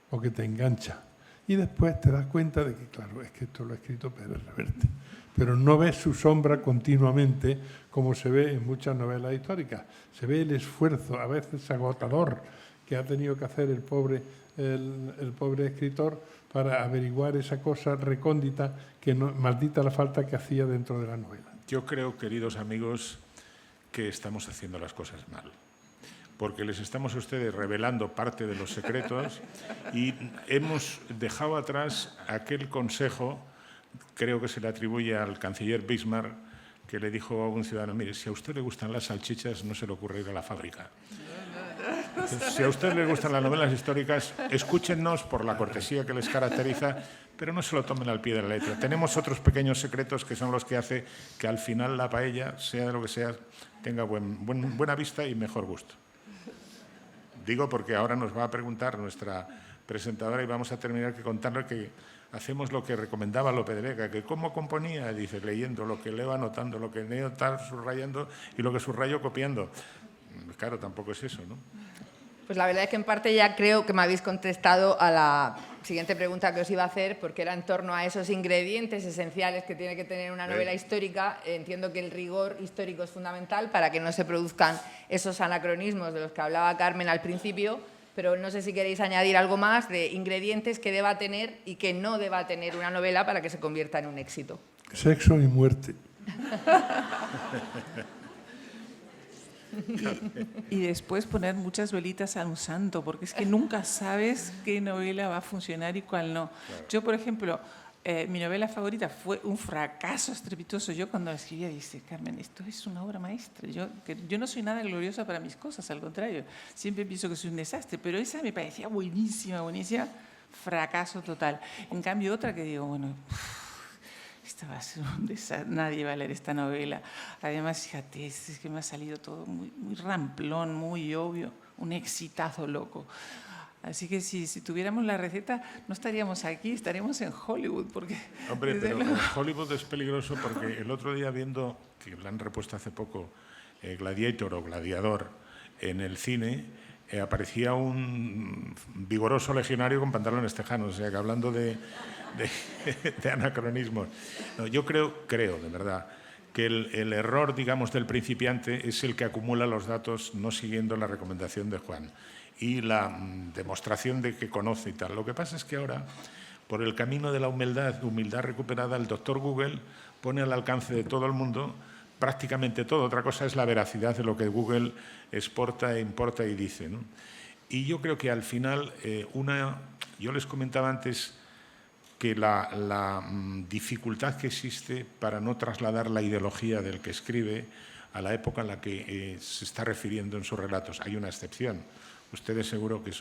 C: porque te engancha. Y después te das cuenta de que, claro, es que esto lo ha escrito Pérez Reverte. Pero no ves su sombra continuamente como se ve en muchas novelas históricas. Se ve el esfuerzo, a veces agotador, que ha tenido que hacer el pobre escritor para averiguar esa cosa recóndita que no, maldita la falta que hacía dentro de la novela.
B: Yo creo, queridos amigos, que estamos haciendo las cosas mal, porque les estamos a ustedes revelando parte de los secretos y hemos dejado atrás aquel consejo, creo que se le atribuye al canciller Bismarck, que le dijo a un ciudadano, mire, si a usted le gustan las salchichas, no se le ocurre ir a la fábrica. Si a usted le gustan las novelas históricas, escúchennos por la cortesía que les caracteriza, pero no se lo tomen al pie de la letra. Tenemos otros pequeños secretos que son los que hace que al final la paella, sea de lo que sea, tenga buena vista y mejor gusto. Digo porque ahora nos va a preguntar nuestra presentadora y vamos a terminar que contarle que hacemos lo que recomendaba Lope de Vega, que cómo componía, dice, leyendo, lo que leo anotando, lo que leo tal subrayando y lo que subrayo copiando. Claro, tampoco es eso, ¿no?
A: Pues la verdad es que en parte ya creo que me habéis contestado a la siguiente pregunta que os iba a hacer, porque era en torno a esos ingredientes esenciales que tiene que tener una novela histórica. Entiendo que el rigor histórico es fundamental para que no se produzcan esos anacronismos de los que hablaba Carmen al principio, pero no sé si queréis añadir algo más de ingredientes que deba tener y que no deba tener una novela para que se convierta en un éxito.
C: Sexo y muerte.
D: Y después poner muchas velitas a un santo, porque es que nunca sabes qué novela va a funcionar y cuál no.
B: Claro.
D: Yo, por ejemplo, mi novela favorita fue un fracaso estrepitoso. Yo cuando la escribía dije, Carmen, esto es una obra maestra. Yo no soy nada gloriosa para mis cosas, al contrario. Siempre pienso que soy un desastre, pero esa me parecía buenísima, buenísima. Fracaso total. En cambio, otra que digo, bueno, esta va a ser un desastre, nadie va a leer esta novela. Además, fíjate, es que me ha salido todo muy, muy ramplón, muy obvio, un exitazo loco. Así que si tuviéramos la receta, no estaríamos aquí, estaríamos en Hollywood. Porque,
B: hombre, pero Hollywood es peligroso porque el otro día viendo, que la han repuesto hace poco, Gladiator o Gladiador en el cine, aparecía un vigoroso legionario con pantalones tejanos, o sea que hablando de anacronismos. No, yo creo de verdad, que el error, digamos, del principiante es el que acumula los datos no siguiendo la recomendación de Juan y la demostración de que conoce y tal. Lo que pasa es que ahora, por el camino de la humildad recuperada, el doctor Google pone al alcance de todo el mundo prácticamente todo. Otra cosa es la veracidad de lo que Google exporta, importa y dice, ¿no? Y yo creo que al final, yo les comentaba antes que la dificultad que existe para no trasladar la ideología del que escribe a la época en la que se está refiriendo en sus relatos. Hay una excepción. Ustedes seguro que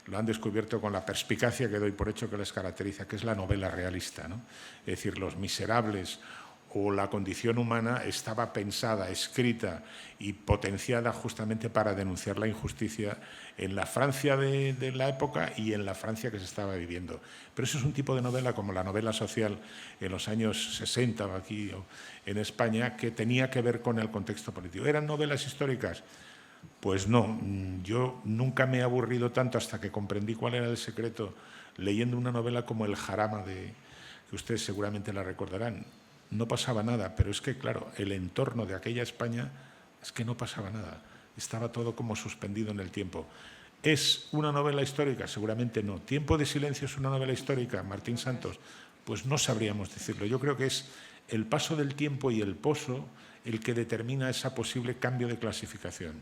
B: lo han descubierto con la perspicacia que doy por hecho que les caracteriza, que es la novela realista, ¿no? Es decir, Los Miserables o La condición humana estaba pensada, escrita y potenciada justamente para denunciar la injusticia en la Francia de la época y en la Francia que se estaba viviendo. Pero eso es un tipo de novela como la novela social en los años 60 aquí en España, que tenía que ver con el contexto político. ¿Eran novelas históricas? Pues no, yo nunca me he aburrido tanto hasta que comprendí cuál era el secreto leyendo una novela como El Jarama, que ustedes seguramente la recordarán. No pasaba nada, pero es que, claro, el entorno de aquella España es que no pasaba nada. Estaba todo como suspendido en el tiempo. ¿Es una novela histórica? Seguramente no. ¿Tiempo de silencio es una novela histórica, Martín Santos? Pues no sabríamos decirlo. Yo creo que es el paso del tiempo y el pozo el que determina ese posible cambio de clasificación.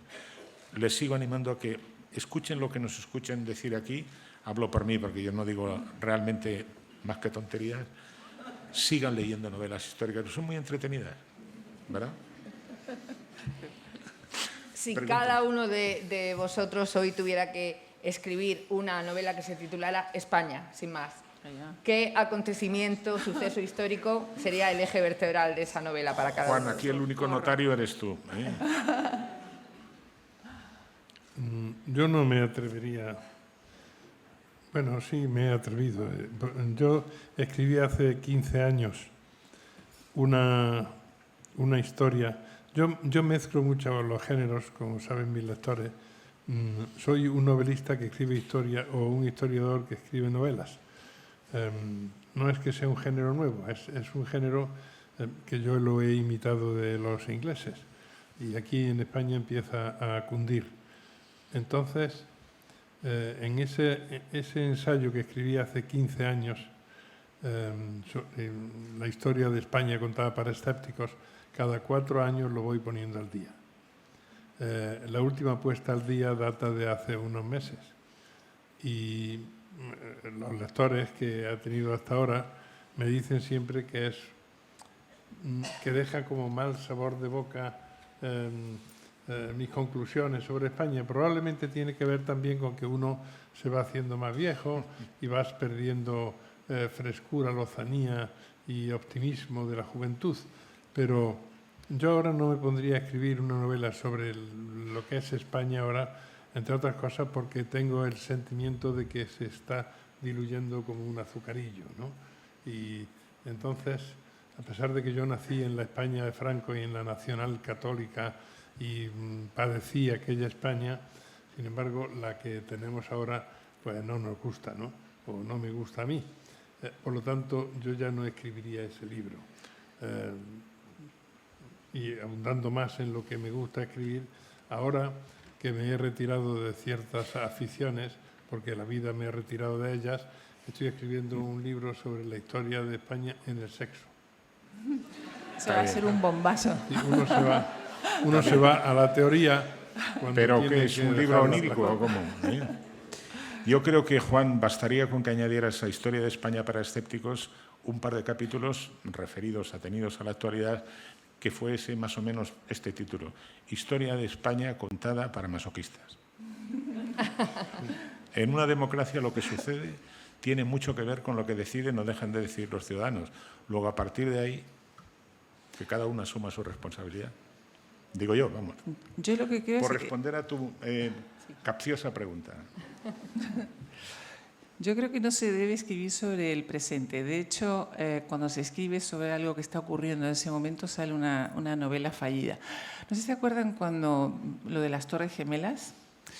B: Les sigo animando a que escuchen lo que nos escuchen decir aquí. Hablo por mí, porque yo no digo realmente más que tonterías. Sigan leyendo novelas históricas, son muy entretenidas, ¿verdad?
A: Si cada uno de vosotros hoy tuviera que escribir una novela que se titulara España, sin más, ¿qué acontecimiento, suceso histórico sería el eje vertebral de esa novela para cada uno?
B: Juan, aquí el único notario eres tú, ¿eh?
C: Yo no me atrevería. Bueno, sí, me he atrevido. Yo escribí hace 15 años una historia. Yo mezclo mucho los géneros, como saben mis lectores. Soy un novelista que escribe historia o un historiador que escribe novelas. No es que sea un género nuevo, es un género que yo lo he imitado de los ingleses. Y aquí en España empieza a cundir. Entonces, en ese ensayo que escribí hace 15 años, la historia de España contada para escépticos, cada 4 años lo voy poniendo al día. La última puesta al día data de hace unos meses. Y los lectores que ha tenido hasta ahora me dicen siempre que deja como mal sabor de boca mis conclusiones sobre España. Probablemente tiene que ver también con que uno se va haciendo más viejo y vas perdiendo frescura, lozanía y optimismo de la juventud. Pero yo ahora no me pondría a escribir una novela sobre lo que es España ahora, entre otras cosas porque tengo el sentimiento de que se está diluyendo como un azucarillo, ¿no? Y entonces, a pesar de que yo nací en la España de Franco y en la nacional católica y padecí aquella España, sin embargo, la que tenemos ahora pues no nos gusta, ¿no? O no me gusta a mí. Por lo tanto, yo ya no escribiría ese libro. Y abundando más en lo que me gusta escribir, ahora que me he retirado de ciertas aficiones, porque la vida me ha retirado de ellas, estoy escribiendo un libro sobre la historia de España en el sexo.
D: Se va a hacer un bombazo.
C: Y uno se va... uno se va a la teoría.
B: ¿Pero qué es un libro onírico o cómo? Yo creo que, Juan, bastaría con que añadieras a Historia de España para escépticos un par de capítulos referidos, atenidos a la actualidad, que fuese más o menos este título: Historia de España contada para masoquistas. En una democracia lo que sucede tiene mucho que ver con lo que deciden o dejan de decir los ciudadanos. Luego, a partir de ahí, que cada uno asuma su responsabilidad. Digo yo, vamos.
D: Yo lo que creo
B: Por
D: es
B: responder a tu capciosa pregunta.
D: Yo creo que no se debe escribir sobre el presente. De hecho, cuando se escribe sobre algo que está ocurriendo en ese momento, sale una novela fallida. No sé si se acuerdan cuando lo de las Torres Gemelas,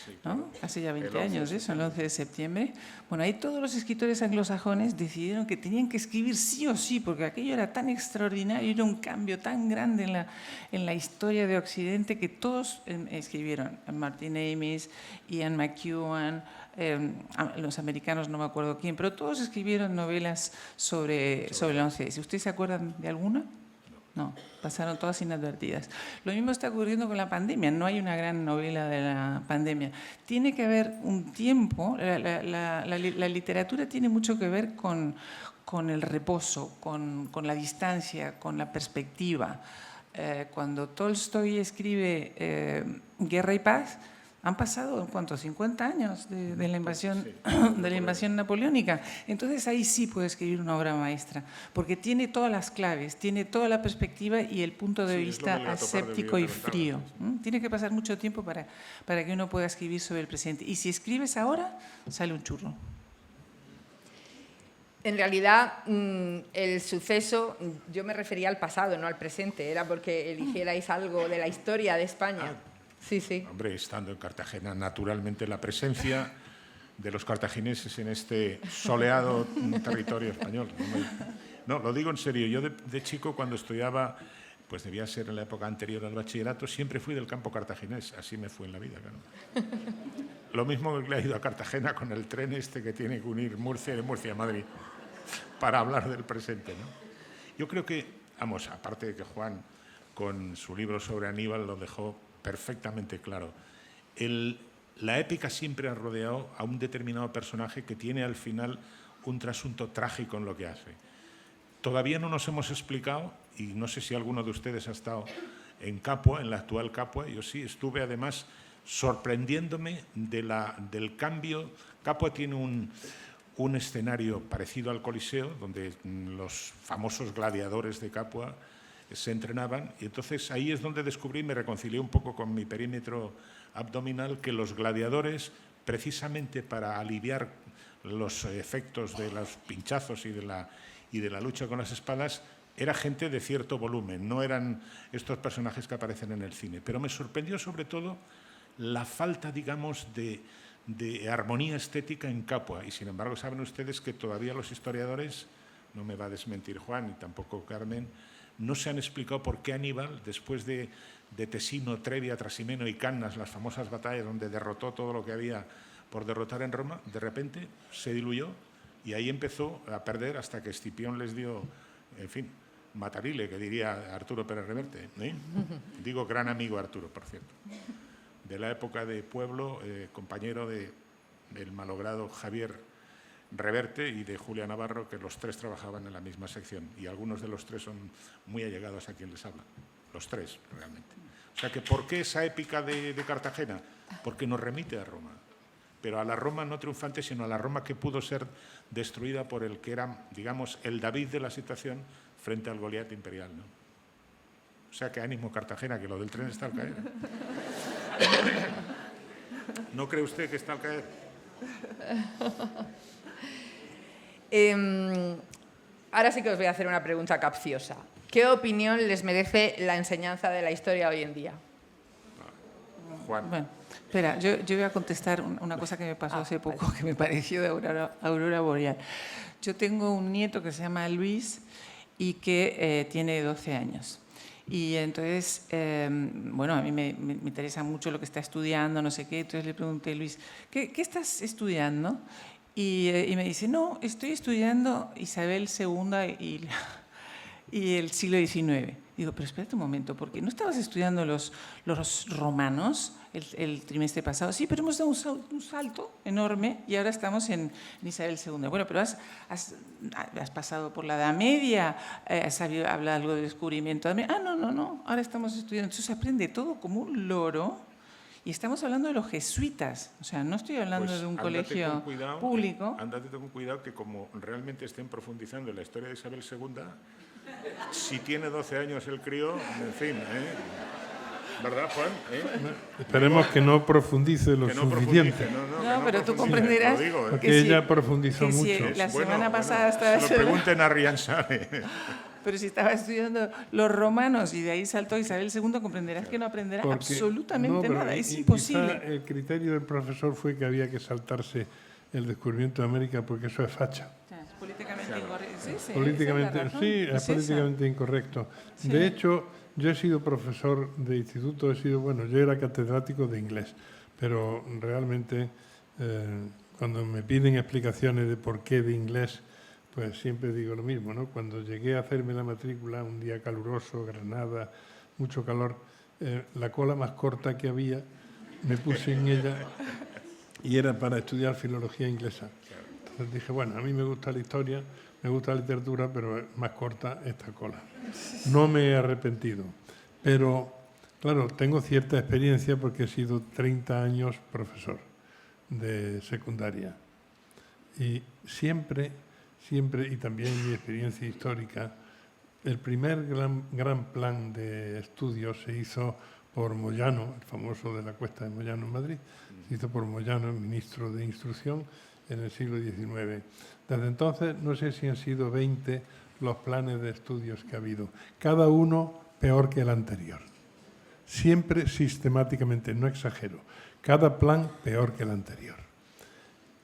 B: Sí,
D: ¿no?
B: claro.
D: Hace ya 20
B: El 11 de
D: años de eso, el
B: septiembre.
D: 11 de septiembre. Bueno, ahí todos los escritores anglosajones decidieron que tenían que escribir sí o sí, porque aquello era tan extraordinario, era un cambio tan grande en la historia de Occidente, que todos escribieron. Martin Amis, Ian McEwan, los americanos no me acuerdo quién, pero todos escribieron novelas sobre el 11. ¿Ustedes se acuerdan de alguna? No, pasaron todas inadvertidas. Lo mismo está ocurriendo con la pandemia. No hay una gran novela de la pandemia. Tiene que haber un tiempo. La literatura tiene mucho que ver con el reposo, con la distancia, con la perspectiva. Cuando Tolstoy escribe Guerra y Paz, han pasado, ¿cuánto? 50 años de la invasión, de la invasión napoleónica. Entonces ahí sí puede escribir una obra maestra, porque tiene todas las claves, tiene toda la perspectiva y el punto de vista aséptico y frío. Tiene que pasar mucho tiempo para que uno pueda escribir sobre el presente. Y si escribes ahora, sale un churro.
A: En realidad, el suceso, yo me refería al pasado, no al presente, era porque eligierais algo de la historia de España. Sí, sí.
B: Hombre, estando en Cartagena, naturalmente la presencia de los cartagineses en este soleado territorio español. No, lo digo en serio. Yo de chico, cuando estudiaba, pues debía ser en la época anterior al bachillerato, siempre fui del campo cartaginés. Así me fue en la vida, claro. Lo mismo que le ha ido a Cartagena con el tren este que tiene que unir Murcia de Murcia a Madrid para hablar del presente, ¿no? Yo creo que, vamos, aparte de que Juan, con su libro sobre Aníbal, lo dejó perfectamente claro. La épica siempre ha rodeado a un determinado personaje que tiene al final un trasunto trágico en lo que hace. Todavía no nos hemos explicado, y no sé si alguno de ustedes ha estado en Capua, en la actual Capua. Yo sí, estuve además sorprendiéndome del cambio. Capua tiene un escenario parecido al Coliseo, donde los famosos gladiadores de Capua se entrenaban, y entonces ahí es donde descubrí, me reconcilié un poco con mi perímetro abdominal, que los gladiadores, precisamente para aliviar los efectos de los pinchazos y de la lucha con las espadas, era gente de cierto volumen, no eran estos personajes que aparecen en el cine. Pero me sorprendió sobre todo la falta, digamos, de armonía estética en Capua, y sin embargo saben ustedes que todavía los historiadores, no me va a desmentir Juan y tampoco Carmen, no se han explicado por qué Aníbal, después de Tesino, Trevia, Trasimeno y Cannas, las famosas batallas donde derrotó todo lo que había por derrotar en Roma, de repente se diluyó y ahí empezó a perder hasta que Escipión les dio, en fin, matarile, que diría Arturo Pérez Reverte, ¿eh? Digo gran amigo Arturo, por cierto, de la época de Pueblo, compañero del malogrado Javier Reverte y de Julia Navarro, que los tres trabajaban en la misma sección, y algunos de los tres son muy allegados a quien les habla, los tres realmente. O sea que, ¿por qué esa épica de Cartagena? Porque nos remite a Roma, pero a la Roma no triunfante, sino a la Roma que pudo ser destruida por el que era, digamos, el David de la situación frente al Goliat imperial, ¿no? O sea que ánimo Cartagena, que lo del tren está al caer. ¿No cree usted que está al caer?
A: Ahora sí que os voy a hacer una pregunta capciosa. ¿Qué opinión les merece la enseñanza de la historia hoy en día?
B: Juan.
D: Bueno, espera, yo voy a contestar una cosa que me pasó hace poco, que me pareció de aurora boreal. Yo tengo un nieto que se llama Luis y que tiene 12 años. Y entonces, bueno, a mí me interesa mucho lo que está estudiando, no sé qué. Entonces le pregunté, Luis, ¿qué estás estudiando? Y me dice, no, estoy estudiando Isabel II y el siglo XIX. Digo, pero espérate un momento, porque ¿no estabas estudiando los romanos el trimestre pasado? Sí, pero hemos dado un salto enorme y ahora estamos en Isabel II. Bueno, pero has pasado por la Edad Media, has hablado algo de descubrimiento. No, ahora estamos estudiando. Entonces se aprende todo como un loro y estamos hablando de los jesuitas. O sea, no estoy hablando
B: Pues
D: de un
B: ándate
D: colegio
B: con cuidado,
D: público.
B: Ándate con cuidado que como realmente estén profundizando en la historia de Isabel II, si tiene 12 años el crío, en fin, ¿verdad, Juan?
C: Esperemos que no profundice lo suficiente.
D: No, pero tú comprenderás
C: porque ella profundizó
D: que
C: mucho.
D: Si la semana pasada estaba...
B: Se lo pregunten a Riansare.
D: Pero si estaba estudiando los romanos y de ahí saltó Isabel II, comprenderás que no aprenderá absolutamente nada. Es imposible.
C: Quizá el criterio del profesor fue que había que saltarse el descubrimiento de América porque eso es facha.
D: Es políticamente incorrecto.
C: Es políticamente incorrecto.
D: Sí.
C: De hecho, yo he sido profesor de instituto, yo era catedrático de inglés, pero realmente cuando me piden explicaciones de por qué de inglés, pues siempre digo lo mismo, ¿no? Cuando llegué a hacerme la matrícula, un día caluroso, Granada, mucho calor, la cola más corta que había, me puse en ella y era para estudiar filología inglesa. Entonces dije, bueno, a mí me gusta la historia, me gusta la literatura, pero es más corta esta cola. No me he arrepentido, pero claro, tengo cierta experiencia porque he sido 30 años profesor de secundaria y siempre, y también mi experiencia histórica, el primer gran plan de estudios se hizo por Moyano, el famoso de la Cuesta de Moyano en Madrid, se hizo por Moyano, el ministro de Instrucción, en el siglo XIX. Desde entonces, no sé si han sido 20 los planes de estudios que ha habido, cada uno peor que el anterior. Siempre sistemáticamente, no exagero, cada plan peor que el anterior.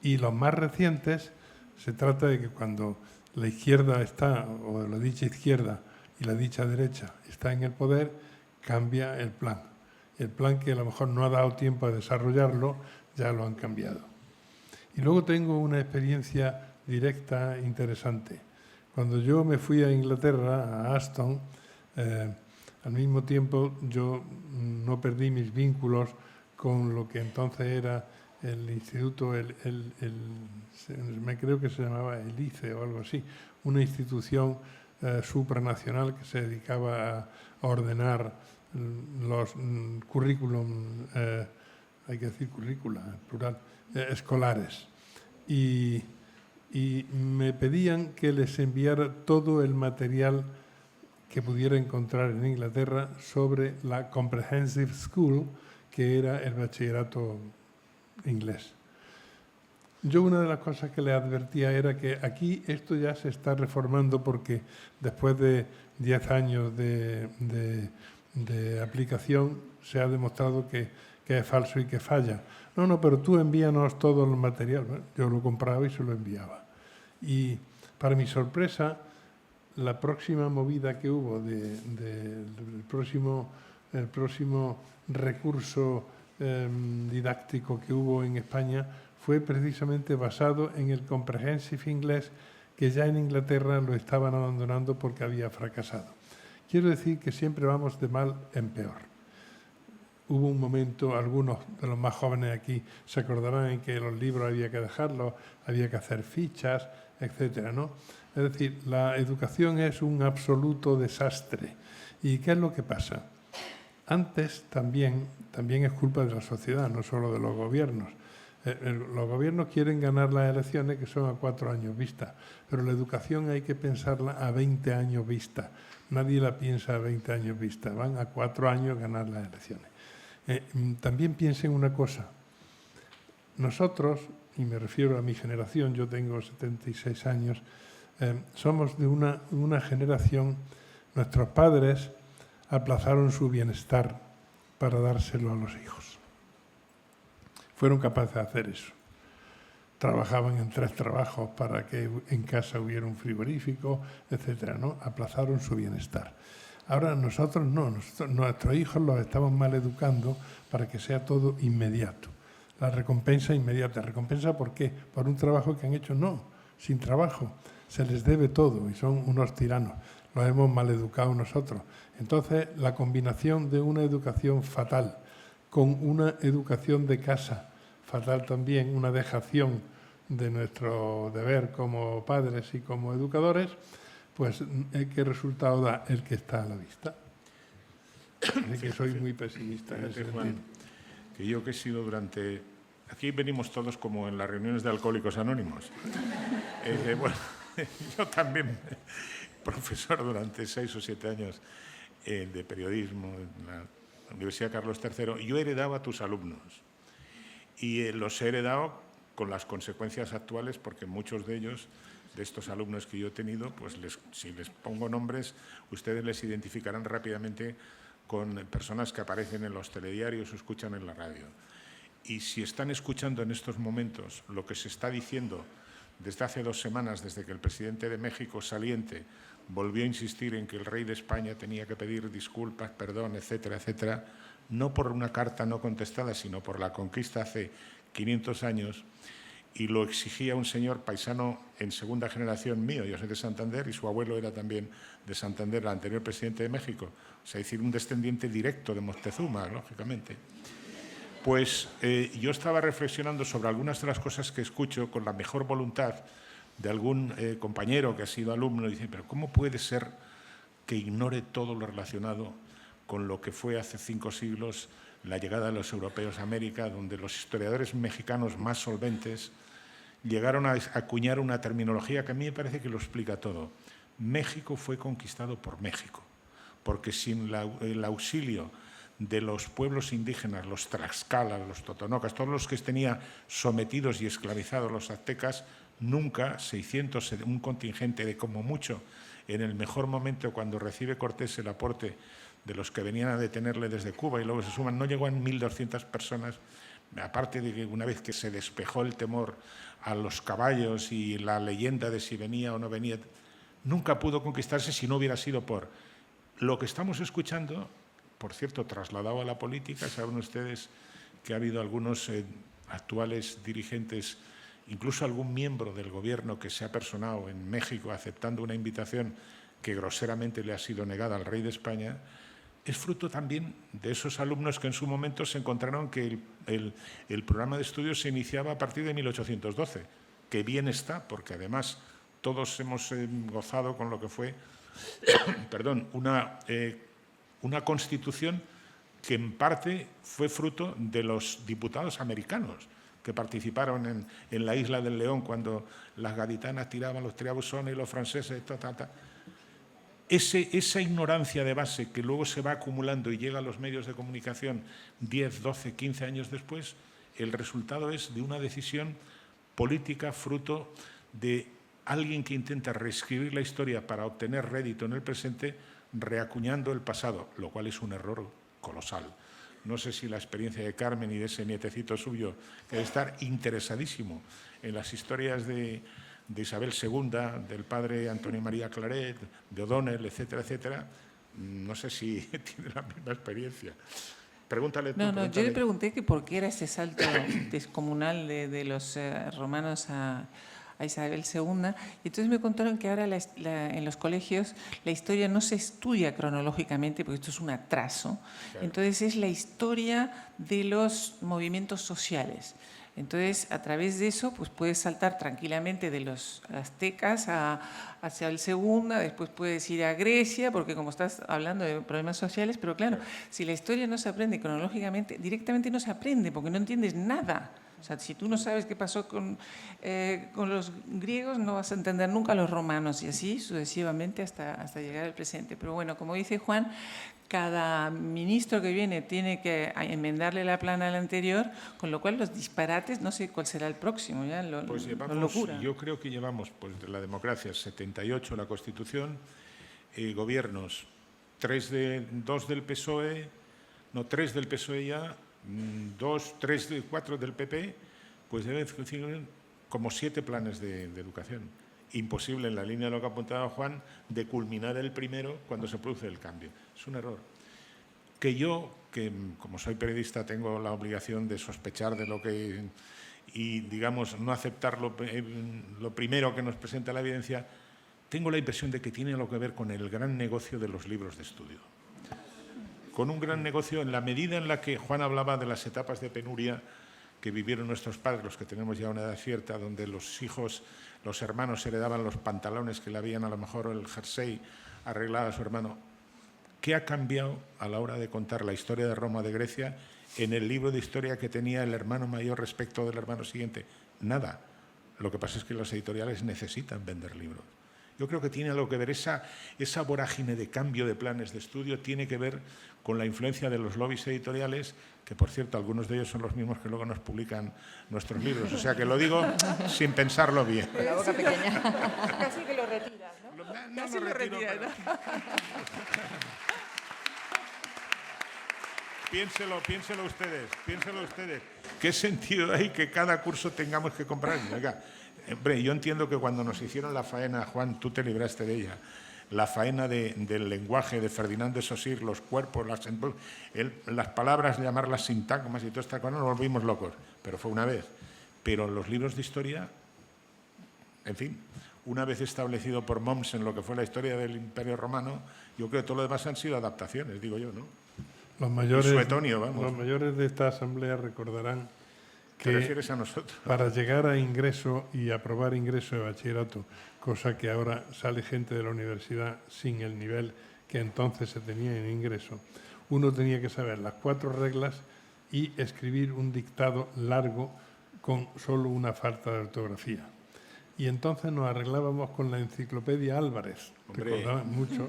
C: Y los más recientes, se trata de que cuando la izquierda está, o la dicha izquierda y la dicha derecha está en el poder, cambia el plan. El plan que a lo mejor no ha dado tiempo a desarrollarlo, ya lo han cambiado. Y luego tengo una experiencia directa interesante. Cuando yo me fui a Inglaterra, a Aston, al mismo tiempo yo no perdí mis vínculos con lo que entonces era el instituto, me creo que se llamaba el ICE o algo así, una institución supranacional que se dedicaba a ordenar los currículum, hay que decir currícula, plural, escolares. Y me pedían que les enviara todo el material que pudiera encontrar en Inglaterra sobre la Comprehensive School, que era el bachillerato inglés. Yo una de las cosas que le advertía era que aquí esto ya se está reformando porque después de 10 años de aplicación se ha demostrado que es falso y que falla. No, pero tú envíanos todo el material. Bueno, yo lo compraba y se lo enviaba. Y para mi sorpresa, la próxima movida que hubo el próximo recurso didáctico que hubo en España fue precisamente basado en el Comprehensive inglés, que ya en Inglaterra lo estaban abandonando porque había fracasado. Quiero decir que siempre vamos de mal en peor. Hubo un momento, algunos de los más jóvenes aquí se acordarán en que los libros había que dejarlos, había que hacer fichas, etcétera, ¿no? Es decir, la educación es un absoluto desastre. ¿Y qué es lo que pasa? Antes también es culpa de la sociedad, no solo de los gobiernos. Los gobiernos quieren ganar las elecciones, que son a 4 años vista, pero la educación hay que pensarla a 20 años vista. Nadie la piensa a 20 años vista, van a 4 años ganar las elecciones. También piensen una cosa. Nosotros, y me refiero a mi generación, yo tengo 76 años, somos de una generación, nuestros padres aplazaron su bienestar para dárselo a los hijos. Fueron capaces de hacer eso. Trabajaban en 3 trabajos para que en casa hubiera un frigorífico, etcétera, ¿no? Aplazaron su bienestar. Ahora nosotros no, nuestros hijos los estamos mal educando para que sea todo inmediato. La recompensa inmediata. ¿Recompensa por qué? ¿Por un trabajo que han hecho? No, sin trabajo. Se les debe todo y son unos tiranos. los hemos maleducado nosotros. Entonces, la combinación de una educación fatal con una educación de casa fatal también, una dejación de nuestro deber como padres y como educadores, pues ¿qué resultado da? El que está a la vista. Así que soy muy pesimista en ese
B: Juan,
C: sentido.
B: que yo que he sido durante... Aquí venimos todos como en las reuniones de Alcohólicos Anónimos. Bueno, yo también, profesor durante 6 o 7 años de periodismo en la Universidad Carlos III, yo heredaba a tus alumnos y los he heredado con las consecuencias actuales, porque muchos de ellos, de estos alumnos que yo he tenido, pues si les pongo nombres, ustedes les identificarán rápidamente con personas que aparecen en los telediarios o escuchan en la radio. Y si están escuchando en estos momentos lo que se está diciendo desde hace 2 semanas, desde que el presidente de México saliente volvió a insistir en que el rey de España tenía que pedir disculpas, perdón, etcétera, etcétera, no por una carta no contestada, sino por la conquista hace 500 años, y lo exigía un señor paisano en segunda generación mío, yo soy de Santander, y su abuelo era también de Santander, el anterior presidente de México, o sea, es decir, un descendiente directo de Moctezuma, lógicamente. Pues yo estaba reflexionando sobre algunas de las cosas que escucho con la mejor voluntad de algún compañero que ha sido alumno y dice, pero ¿cómo puede ser que ignore todo lo relacionado con lo que fue hace 5 siglos la llegada de los europeos a América, donde los historiadores mexicanos más solventes llegaron a acuñar una terminología que a mí me parece que lo explica todo? México fue conquistado por México, porque sin el auxilio de los pueblos indígenas, los tlaxcalas, los totonocas, todos los que tenía sometidos y esclavizados los aztecas, nunca 600, un contingente de como mucho, en el mejor momento cuando recibe Cortés el aporte de los que venían a detenerle desde Cuba y luego se suman, no llegó a 1.200 personas, aparte de que una vez que se despejó el temor a los caballos y la leyenda de si venía o no venía, nunca pudo conquistarse si no hubiera sido por lo que estamos escuchando. Por cierto, trasladado a la política, saben ustedes que ha habido algunos actuales dirigentes, incluso algún miembro del gobierno que se ha personado en México aceptando una invitación que groseramente le ha sido negada al rey de España, es fruto también de esos alumnos que en su momento se encontraron que el programa de estudios se iniciaba a partir de 1812, que bien está, porque además todos hemos gozado con lo que fue perdón, una constitución que en parte fue fruto de los diputados americanos que participaron en la Isla del León cuando las gaditanas tiraban los triabusones y los franceses, Esa ignorancia de base que luego se va acumulando y llega a los medios de comunicación 10, 12, 15 años después, el resultado es de una decisión política fruto de alguien que intenta reescribir la historia para obtener rédito en el presente, reacuñando el pasado, lo cual es un error colosal. No sé si la experiencia de Carmen y de ese nietecito suyo, que debe estar interesadísimo en las historias de Isabel II, del padre Antonio María Claret, de O'Donnell, etcétera, etcétera, no sé si tiene la misma experiencia. Pregúntale tú.
D: No, yo le pregunté que por qué era ese salto descomunal de los romanos a Isabel II, y entonces me contaron que ahora en los colegios la historia no se estudia cronológicamente, porque esto es un atraso, claro. Entonces es la historia de los movimientos sociales. Entonces, a través de eso, pues puedes saltar tranquilamente de los aztecas hacia el II, después puedes ir a Grecia, porque como estás hablando de problemas sociales, pero claro, si la historia no se aprende cronológicamente, directamente no se aprende, porque no entiendes nada. O sea, si tú no sabes qué pasó con los griegos, no vas a entender nunca a los romanos, y así sucesivamente hasta llegar al presente. Pero bueno, como dice Juan, cada ministro que viene tiene que enmendarle la plana al anterior, con lo cual los disparates, no sé cuál será el próximo, ya lo locura.
B: Yo creo que llevamos, pues, de la democracia, 78 la Constitución, gobiernos, 3 del PSOE, no, 3 del PSOE ya, 4 del PP, pues deben ser como 7 planes de educación. Imposible, en la línea de lo que apuntaba Juan, de culminar el primero cuando se produce el cambio. Es un error. Que yo, que como soy periodista tengo la obligación de sospechar de lo que y, digamos, no aceptar lo primero que nos presenta la evidencia, tengo la impresión de que tiene algo que ver con el gran negocio de los libros de estudio. Con un gran negocio en la medida en la que Juan hablaba de las etapas de penuria que vivieron nuestros padres, los que tenemos ya una edad cierta, donde los hijos, los hermanos se le daban los pantalones que le habían a lo mejor el jersey arreglado a su hermano. ¿Qué ha cambiado a la hora de contar la historia de Roma o de Grecia en el libro de historia que tenía el hermano mayor respecto del hermano siguiente? Nada. Lo que pasa es que los editoriales necesitan vender libros. Yo creo que tiene algo que ver, esa vorágine de cambio de planes de estudio tiene que ver con la influencia de los lobbies editoriales, que por cierto algunos de ellos son los mismos que luego nos publican nuestros libros. O sea que lo digo sin pensarlo bien.
A: Con la boca pequeña.
D: Casi que lo retiras, ¿no?
B: No
D: Casi lo retiras,
B: pero... Piénselo ustedes. ¿Qué sentido hay que cada curso tengamos que comprar? Oiga, hombre, yo entiendo que cuando nos hicieron la faena, Juan, tú te libraste de ella, la faena del lenguaje de Ferdinand de Saussure, los cuerpos, las palabras, llamarlas sintagmas y toda esta cosa, nos volvimos locos, pero fue una vez. Pero los libros de historia, en fin, una vez establecido por Mommsen lo que fue la historia del Imperio Romano, yo creo que todo lo demás han sido adaptaciones, digo yo, ¿no?
C: Los mayores de esta asamblea recordarán que
B: ¿te refieres a nosotros?
C: Para llegar a ingreso y aprobar ingreso de bachillerato, cosa que ahora sale gente de la universidad sin el nivel que entonces se tenía en ingreso, uno tenía que saber las 4 reglas y escribir un dictado largo con solo una falta de ortografía. Y entonces nos arreglábamos con la enciclopedia Álvarez, recordaban mucho.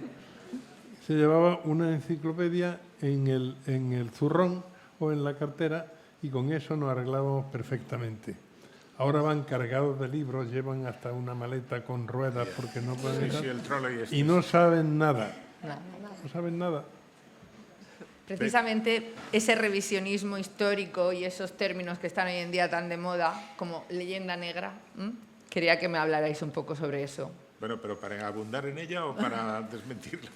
C: Se llevaba una enciclopedia en el zurrón o en la cartera y con eso nos arreglábamos perfectamente. Ahora van cargados de libros, llevan hasta una maleta con ruedas porque no pueden y no saben nada. No saben nada.
A: Precisamente ese revisionismo histórico y esos términos que están hoy en día tan de moda como leyenda negra, quería que me hablarais un poco sobre eso.
B: Bueno, pero ¿para abundar en ella o para desmentirla?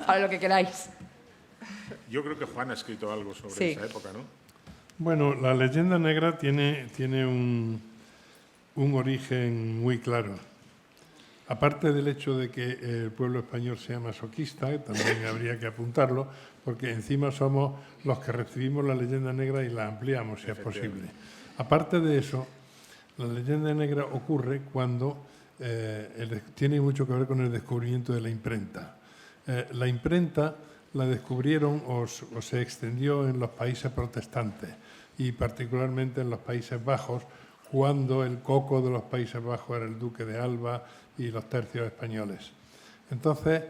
A: Para lo que queráis.
B: Yo creo que Juan ha escrito algo sobre esa época, ¿no?
C: Bueno, la leyenda negra tiene un origen muy claro. Aparte del hecho de que el pueblo español sea masoquista, también habría que apuntarlo, porque encima somos los que recibimos la leyenda negra y la ampliamos, si es posible. Aparte de eso, la leyenda negra ocurre cuando tiene mucho que ver con el descubrimiento de la imprenta. La imprenta la descubrieron o se extendió en los países protestantes y particularmente en los Países Bajos, cuando el coco de los Países Bajos era el duque de Alba y los tercios españoles. Entonces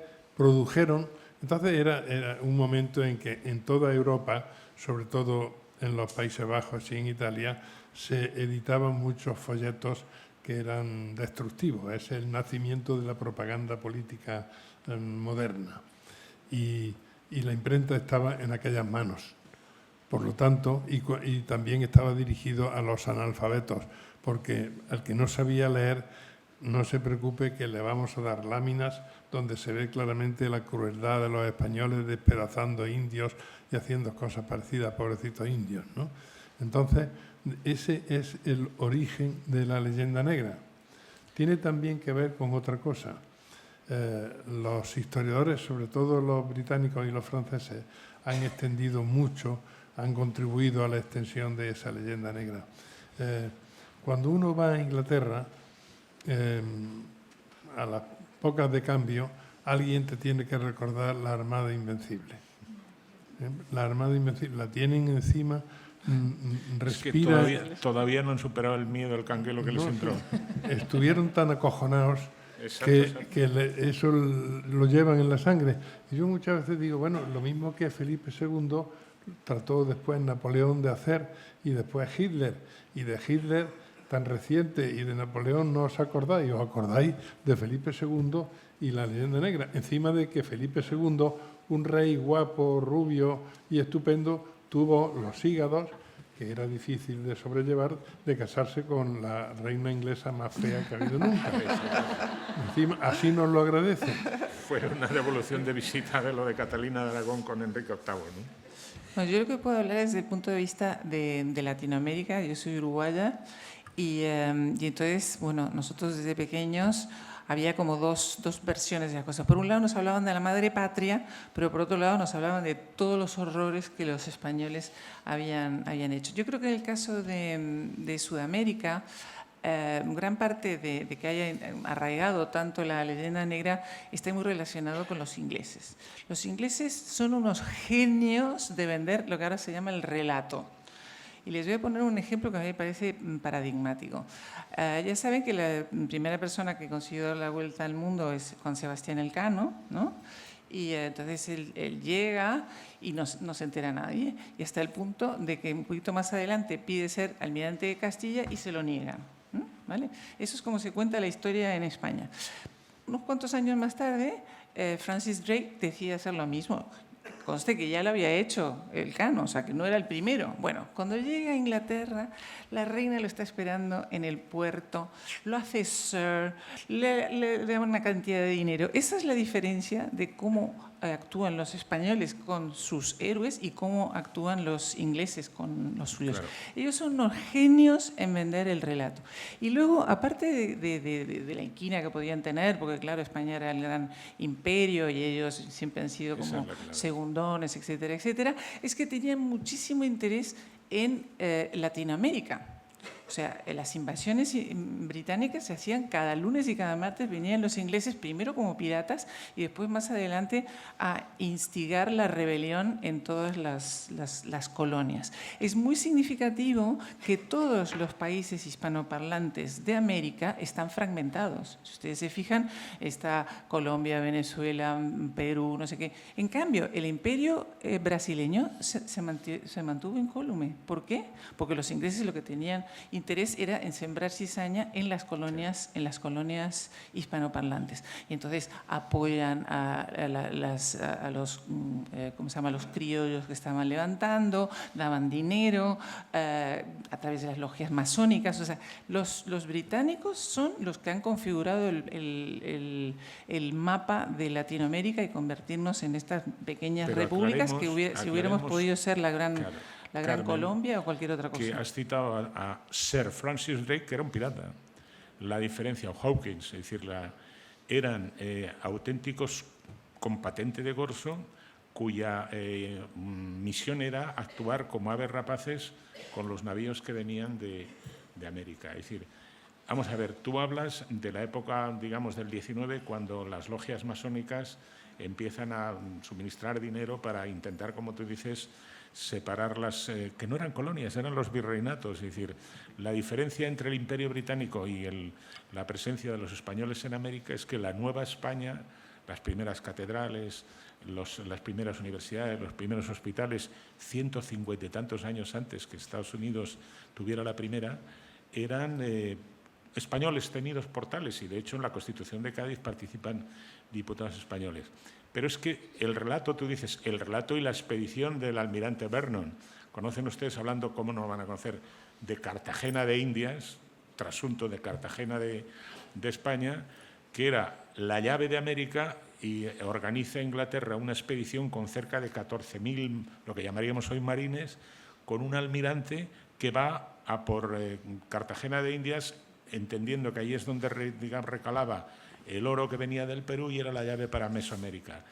C: era un momento en que en toda Europa, sobre todo en los Países Bajos y en Italia, se editaban muchos folletos que eran destructivos. Es el nacimiento de la propaganda política moderna. Y la imprenta estaba en aquellas manos. Por lo tanto, y también estaba dirigido a los analfabetos, porque al que no sabía leer, no se preocupe que le vamos a dar láminas donde se ve claramente la crueldad de los españoles despedazando indios y haciendo cosas parecidas a pobrecitos indios, ¿no? Entonces, ese es el origen de la leyenda negra. Tiene también que ver con otra cosa. Los historiadores, sobre todo los británicos y los franceses, han extendido mucho, han contribuido a la extensión de esa leyenda negra. Cuando uno va a Inglaterra, a las pocas de cambio, alguien te tiene que recordar la Armada Invencible. La Armada Invencible la tienen encima, respira.
B: Es que todavía no han superado el miedo, el canguelo que les entró.
C: Estuvieron tan acojonados que eso lo llevan en la sangre. Y yo muchas veces digo, bueno, lo mismo que Felipe II trató después Napoleón de hacer y después Hitler. Y de Hitler tan reciente y de Napoleón no os acordáis de Felipe II y la leyenda negra. Encima de que Felipe II, un rey guapo, rubio y estupendo, tuvo los hígados, que era difícil de sobrellevar, de casarse con la reina inglesa más fea que ha habido nunca. Encima, así nos lo agradece.
B: Fue una devolución de visita de lo de Catalina de Aragón con Enrique VIII, ¿no?
D: Bueno, yo lo que puedo hablar desde el punto de vista de Latinoamérica. Yo soy uruguaya y entonces, bueno, nosotros desde pequeños había como dos versiones de las cosas. Por un lado nos hablaban de la madre patria, pero por otro lado nos hablaban de todos los horrores que los españoles habían hecho. Yo creo que en el caso de Sudamérica, gran parte de que haya arraigado tanto la leyenda negra está muy relacionado con los ingleses. Los ingleses son unos genios de vender lo que ahora se llama el relato. Y les voy a poner un ejemplo que a mí me parece paradigmático. Ya saben que la primera persona que consiguió dar la vuelta al mundo es Juan Sebastián Elcano, ¿no? Y entonces él llega y no se entera nadie. Y hasta el punto de que un poquito más adelante pide ser almirante de Castilla y se lo niegan. ¿Vale? Eso es como se cuenta la historia en España. Unos cuantos años más tarde, Francis Drake decide hacer lo mismo. Conste que ya lo había hecho Elcano, o sea, que no era el primero. Bueno, cuando llega a Inglaterra, la reina lo está esperando en el puerto, lo hace Sir, le da una cantidad de dinero. Esa es la diferencia de cómo actúan los españoles con sus héroes y cómo actúan los ingleses con los suyos. Claro. Ellos son unos genios en vender el relato. Y luego, aparte de la inquina que podían tener, porque claro, España era el gran imperio y ellos siempre han sido como segundones, etcétera, etcétera, es que tenían muchísimo interés en Latinoamérica. O sea, las invasiones británicas se hacían cada lunes y cada martes, venían los ingleses primero como piratas y después más adelante a instigar la rebelión en todas las colonias. Es muy significativo que todos los países hispanoparlantes de América están fragmentados. Si ustedes se fijan, está Colombia, Venezuela, Perú, no sé qué. En cambio, el imperio brasileño se mantuvo incólume. ¿Por qué? Porque los ingleses lo que tenían interés era en sembrar cizaña en las colonias hispanoparlantes. Y entonces apoyan a los, ¿cómo se llama?, los criollos que estaban levantando, daban dinero a través de las logias masónicas. O sea, los británicos son los que han configurado el mapa de Latinoamérica y convertirnos en estas pequeñas repúblicas que si hubiéramos podido ser la gran... Claro. La Gran
B: Carmen,
D: Colombia o cualquier otra cosa.
B: Que has citado a Sir Francis Drake, que era un pirata. La diferencia, o Hawkins, es decir, eran auténticos con patente de corso, cuya misión era actuar como aves rapaces con los navíos que venían de América. Es decir, vamos a ver, tú hablas de la época, digamos, del 19, cuando las logias masónicas empiezan a suministrar dinero para intentar, como tú dices, separar que no eran colonias, eran los virreinatos. Es decir, la diferencia entre el Imperio Británico y la presencia de los españoles en América es que la Nueva España, las primeras catedrales, las primeras universidades, los primeros hospitales, 150 y tantos años antes que Estados Unidos tuviera la primera, eran españoles tenidos por tales, y de hecho en la Constitución de Cádiz participan diputados españoles. Pero es que el relato, tú dices, el relato y la expedición del almirante Vernon, conocen ustedes, hablando, ¿cómo no lo van a conocer?, de Cartagena de Indias, trasunto de Cartagena de España, que era la llave de América, y organiza Inglaterra una expedición con cerca de 14.000, lo que llamaríamos hoy marines, con un almirante que va a por Cartagena de Indias, entendiendo que ahí es donde recalaba el oro que venía del Perú y era la llave para Mesoamérica.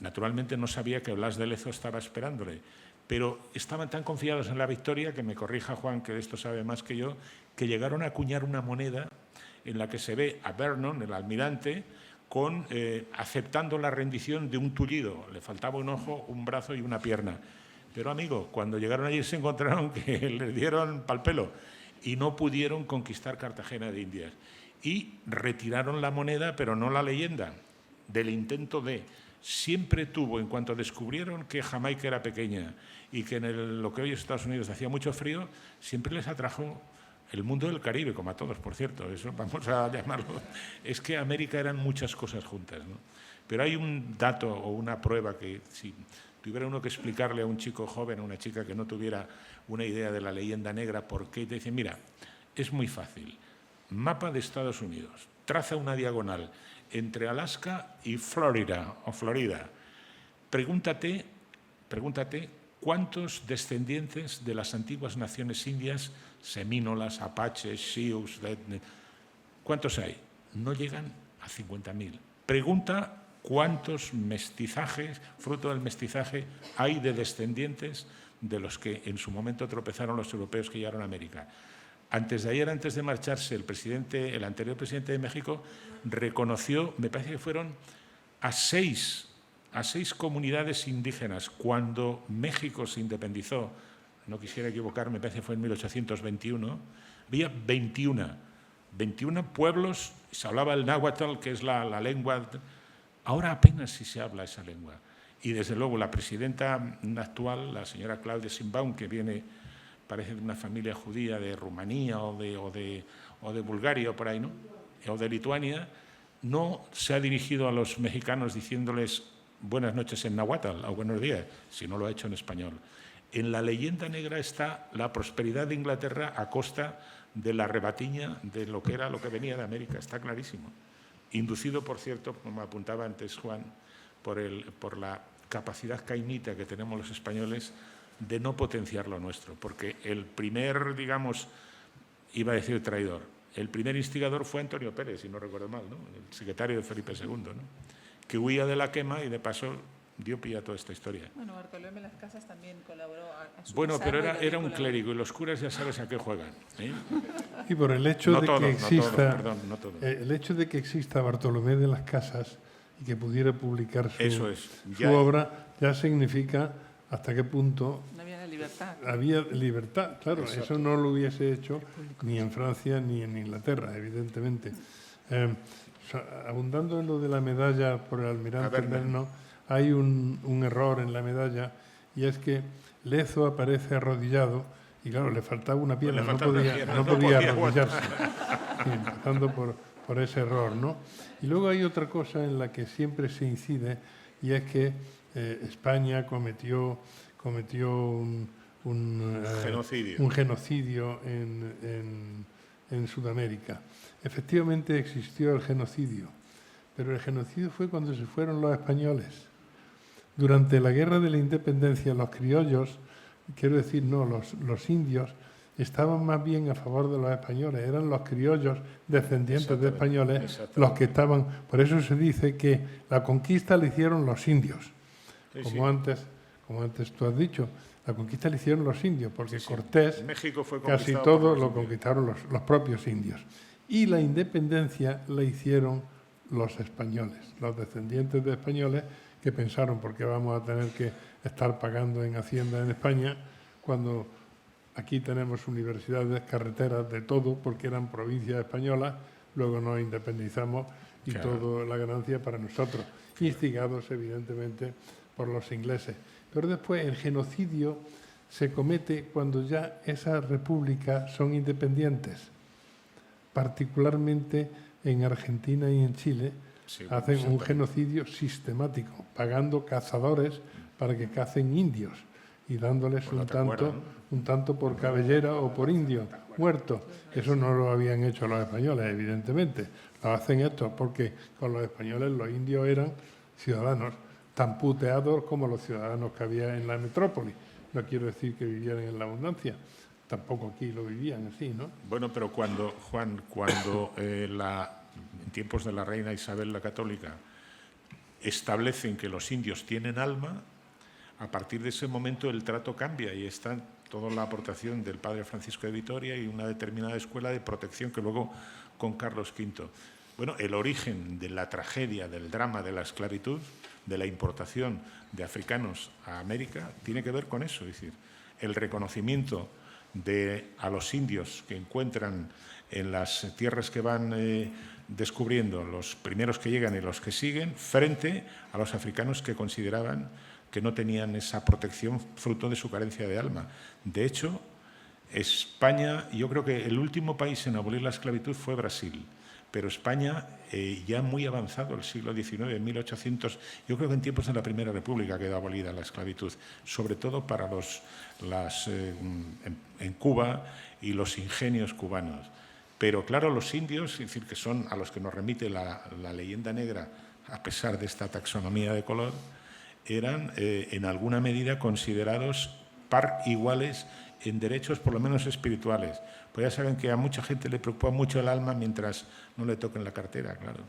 B: Naturalmente no sabía que Blas de Lezo estaba esperándole, pero estaban tan confiados en la victoria, que me corrija Juan, que de esto sabe más que yo, que llegaron a acuñar una moneda en la que se ve a Vernon, el almirante, aceptando la rendición de un tullido. Le faltaba un ojo, un brazo y una pierna. Pero, amigo, cuando llegaron allí se encontraron que les dieron pal pelo y no pudieron conquistar Cartagena de Indias. Y retiraron la moneda, pero no la leyenda, del intento de... Siempre tuvo, en cuanto descubrieron que Jamaica era pequeña y que en lo que hoy es Estados Unidos hacía mucho frío, siempre les atrajo el mundo del Caribe, como a todos, por cierto, eso vamos a llamarlo. Es que América eran muchas cosas juntas, ¿no? Pero hay un dato o una prueba que, si tuviera uno que explicarle a un chico joven, a una chica que no tuviera una idea de la leyenda negra, ¿por qué? Te dice, mira, es muy fácil. Mapa de Estados Unidos, traza una diagonal entre Alaska y Florida. Pregúntate cuántos descendientes de las antiguas naciones indias, semínolas, apaches, sioux, ¿cuántos hay? No llegan a 50.000. Pregunta cuántos mestizajes, fruto del mestizaje, hay de descendientes de los que en su momento tropezaron los europeos que llegaron a América. Antes de ayer, antes de marcharse, el anterior presidente de México reconoció, me parece que fueron a seis comunidades indígenas. Cuando México se independizó, no quisiera equivocarme, me parece que fue en 1821, había 21 pueblos, se hablaba el náhuatl, que es la lengua. Ahora apenas si se habla esa lengua. Y desde luego la presidenta actual, la señora Claudia Sheinbaum, que viene, parece de una familia judía de Rumanía o de Bulgaria o por ahí, ¿no? O de Lituania, no se ha dirigido a los mexicanos diciéndoles buenas noches en náhuatl o buenos días, si no lo ha hecho en español. En la leyenda negra está la prosperidad de Inglaterra a costa de la rebatiña de lo que venía de América, está clarísimo. Inducido, por cierto, como apuntaba antes Juan, por la capacidad cainita que tenemos los españoles de no potenciar lo nuestro, porque el primer, digamos, iba a decir traidor, el primer instigador fue Antonio Pérez, si no recuerdo mal, ¿no? El secretario de Felipe II, ¿no? Que huía de la quema y de paso dio pie a toda esta historia.
D: Bueno, Bartolomé Las Casas también colaboró a su
B: Bueno,
D: pesar,
B: pero era un clérigo y los curas ya sabes a qué juegan, ¿eh?
C: Y por el hecho
B: No
C: de
B: todos,
C: que exista,
B: no todos.
C: el hecho de que exista Bartolomé de Las Casas y que pudiera publicar
B: Eso
C: su
B: ya
C: obra, ya significa hasta qué punto
D: no había la libertad.
C: había libertad. Claro,
B: Exacto.
C: eso no lo hubiese hecho ni en Francia ni en Inglaterra, evidentemente. Abundando en lo de la medalla por el almirante Merno, hay un error en la medalla, y es que Lezo aparece arrodillado y claro, le faltaba una pierna, no podía arrodillarse. Sí, empezando por ese error, ¿no? Y luego hay otra cosa en la que siempre se incide, y es que España cometió un genocidio en Sudamérica. Efectivamente existió el genocidio, pero el genocidio fue cuando se fueron los españoles. Durante la Guerra de la Independencia, los criollos, quiero decir, no, los indios, estaban más bien a favor de los españoles. Eran los criollos descendientes de españoles los que estaban. Por eso se dice que la conquista la hicieron los indios.
B: Sí,
C: como antes tú has dicho, la conquista la hicieron los indios, porque Cortés,
B: México fue
C: casi todo lo conquistaron los propios indios. Y la independencia la hicieron los españoles, los descendientes de españoles, que pensaron, ¿por qué vamos a tener que estar pagando en Hacienda en España cuando aquí tenemos universidades, carreteras, de todo, porque eran provincias españolas? Luego nos independizamos y toda la ganancia para nosotros, instigados evidentemente por los ingleses. Pero después el genocidio se comete cuando ya esas repúblicas son independientes, particularmente en Argentina y en Chile. Hacen un genocidio sistemático, pagando cazadores para que cacen indios y dándoles un tanto por cabellera o por indio muerto. Eso no lo habían hecho los españoles, evidentemente. Lo hacen esto porque con los españoles los indios eran ciudadanos tan puteados como los ciudadanos que había en la metrópoli. No quiero decir que vivieran en la abundancia. Tampoco aquí lo vivían así, ¿no?
B: Bueno, pero cuando en tiempos de la reina Isabel la Católica establecen que los indios tienen alma, a partir de ese momento el trato cambia y está toda la aportación del padre Francisco de Vitoria y una determinada escuela de protección que luego con Carlos V. Bueno, el origen de la tragedia, del drama de la esclavitud, de la importación de africanos a América, tiene que ver con eso, es decir, el reconocimiento a los indios que encuentran en las tierras que van descubriendo, los primeros que llegan y los que siguen, frente a los africanos que consideraban que no tenían esa protección fruto de su carencia de alma. De hecho, España, yo creo que el último país en abolir la esclavitud fue Brasil, pero España, ya muy avanzado el siglo XIX, en 1800, yo creo que en tiempos de la Primera República quedó abolida la esclavitud, sobre todo para en Cuba y los ingenios cubanos. Pero claro, los indios, es decir, que son a los que nos remite la leyenda negra, a pesar de esta taxonomía de color, eran en alguna medida considerados par iguales en derechos, por lo menos espirituales. Pues ya saben que a mucha gente le preocupa mucho el alma mientras no le toquen la cartera, claro.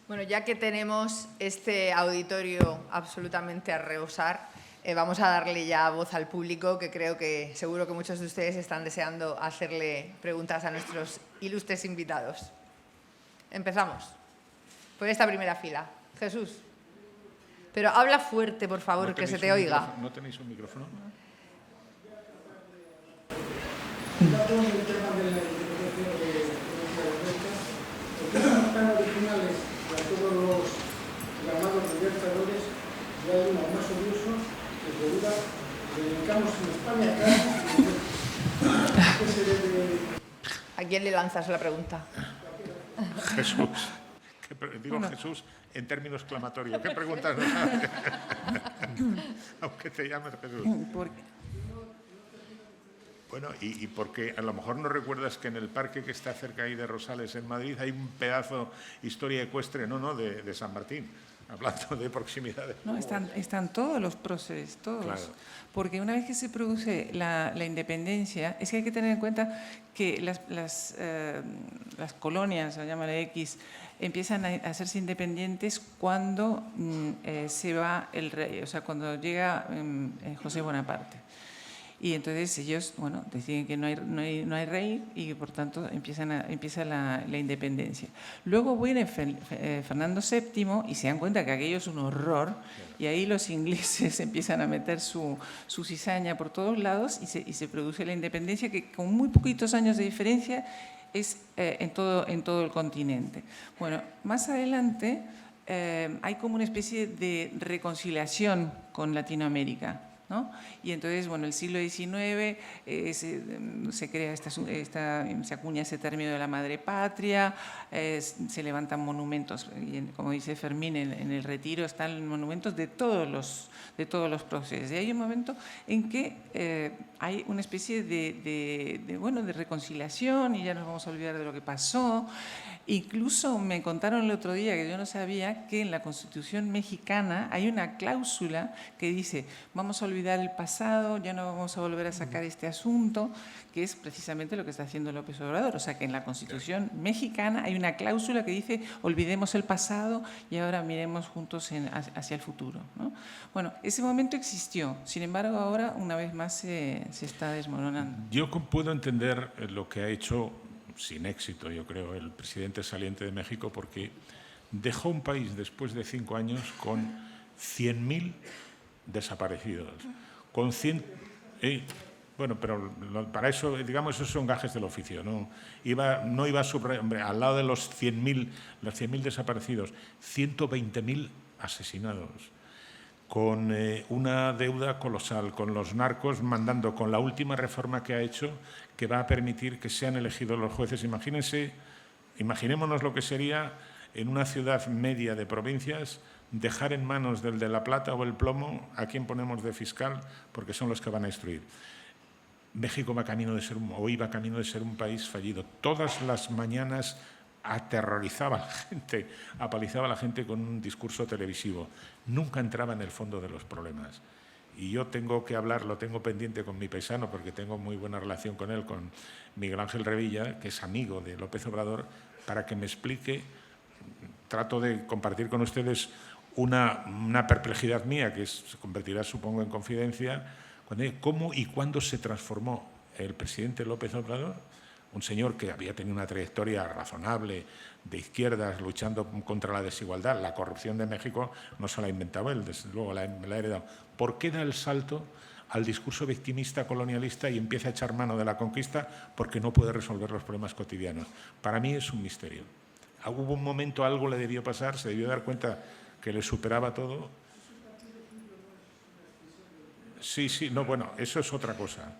A: Bueno, ya que tenemos este auditorio absolutamente a rebosar, vamos a darle ya voz al público, que creo que seguro que muchos de ustedes están deseando hacerle preguntas a nuestros ilustres invitados. Empezamos por esta primera fila. Jesús. Pero habla fuerte, por favor, que se te oiga.
B: ¿No tenéis un micrófono?
E: Con el tema de la interpretación de las becas, los temas tan originales a todos los llamados libertadores, ya hay uno más odioso que se duda, dedicamos en España ¿qué se debe?
A: ¿A quién le lanzas la pregunta?
B: Jesús. Digo Jesús en términos clamatorios. ¿Qué preguntas nos haces? Aunque te llames Jesús. Bueno, y porque a lo mejor no recuerdas que en el parque que está cerca ahí de Rosales, en Madrid, hay un pedazo historia ecuestre, de San Martín, hablando de proximidades.
D: No, están todos los procesos, todos.
B: Claro.
D: Porque una vez que se produce la independencia, es que hay que tener en cuenta que las colonias, o llámale X, empiezan a hacerse independientes cuando se va el rey, o sea, cuando llega José Bonaparte. Y entonces ellos, deciden que no hay rey y por tanto empieza la independencia. Luego viene Fernando VII y se dan cuenta que aquello es un horror y ahí los ingleses empiezan a meter su cizaña por todos lados y se produce la independencia que con muy poquitos años de diferencia es en todo el continente. Bueno, más adelante hay como una especie de reconciliación con Latinoamérica, ¿no? Y entonces, el siglo XIX se crea se acuña ese término de la madre patria, se levantan monumentos, y como dice Fermín, en el Retiro están monumentos de todos los procesos. Y hay un momento en que hay una especie de reconciliación y ya nos vamos a olvidar de lo que pasó. Incluso me contaron el otro día, que yo no sabía, que en la Constitución mexicana hay una cláusula que dice: vamos a olvidar el pasado, ya no vamos a volver a sacar este asunto, que es precisamente lo que está haciendo López Obrador. O sea, que en la Constitución mexicana hay una cláusula que dice: olvidemos el pasado y ahora miremos juntos hacia el futuro, ¿no? Bueno, ese momento existió, sin embargo ahora una vez más se está desmoronando.
B: Yo puedo entender lo que ha hecho, sin éxito, yo creo, el presidente saliente de México, porque dejó un país después de 5 años con 100.000 desaparecidos. Con 100... pero para eso, digamos, esos son gajes del oficio, ¿no? No iba a subrayar, hombre, al lado de los 100.000 desaparecidos, 120.000 asesinados, con una deuda colosal, con los narcos mandando, con la última reforma que ha hecho, que va a permitir que sean elegidos los jueces. Imaginémonos lo que sería en una ciudad media de provincias dejar en manos del de la plata o el plomo a quien ponemos de fiscal, porque son los que van a instruir. México iba camino de ser un país fallido. Todas las mañanas aterrorizaba a la gente, apalizaba a la gente con un discurso televisivo. Nunca entraba en el fondo de los problemas. Y yo tengo que hablar, lo tengo pendiente con mi paisano, porque tengo muy buena relación con él, con Miguel Ángel Revilla, que es amigo de López Obrador, para que me explique. Trato de compartir con ustedes una perplejidad mía, que se convertirá, supongo, en confidencia, cómo y cuándo se transformó el presidente López Obrador, un señor que había tenido una trayectoria razonable de izquierdas luchando contra la desigualdad. La corrupción de México no se la ha inventado él, desde luego la ha heredado. ¿Por qué da el salto al discurso victimista colonialista y empieza a echar mano de la conquista porque no puede resolver los problemas cotidianos? Para mí es un misterio. Hubo un momento, algo le debió pasar, se debió dar cuenta que le superaba todo. Sí, eso es otra cosa.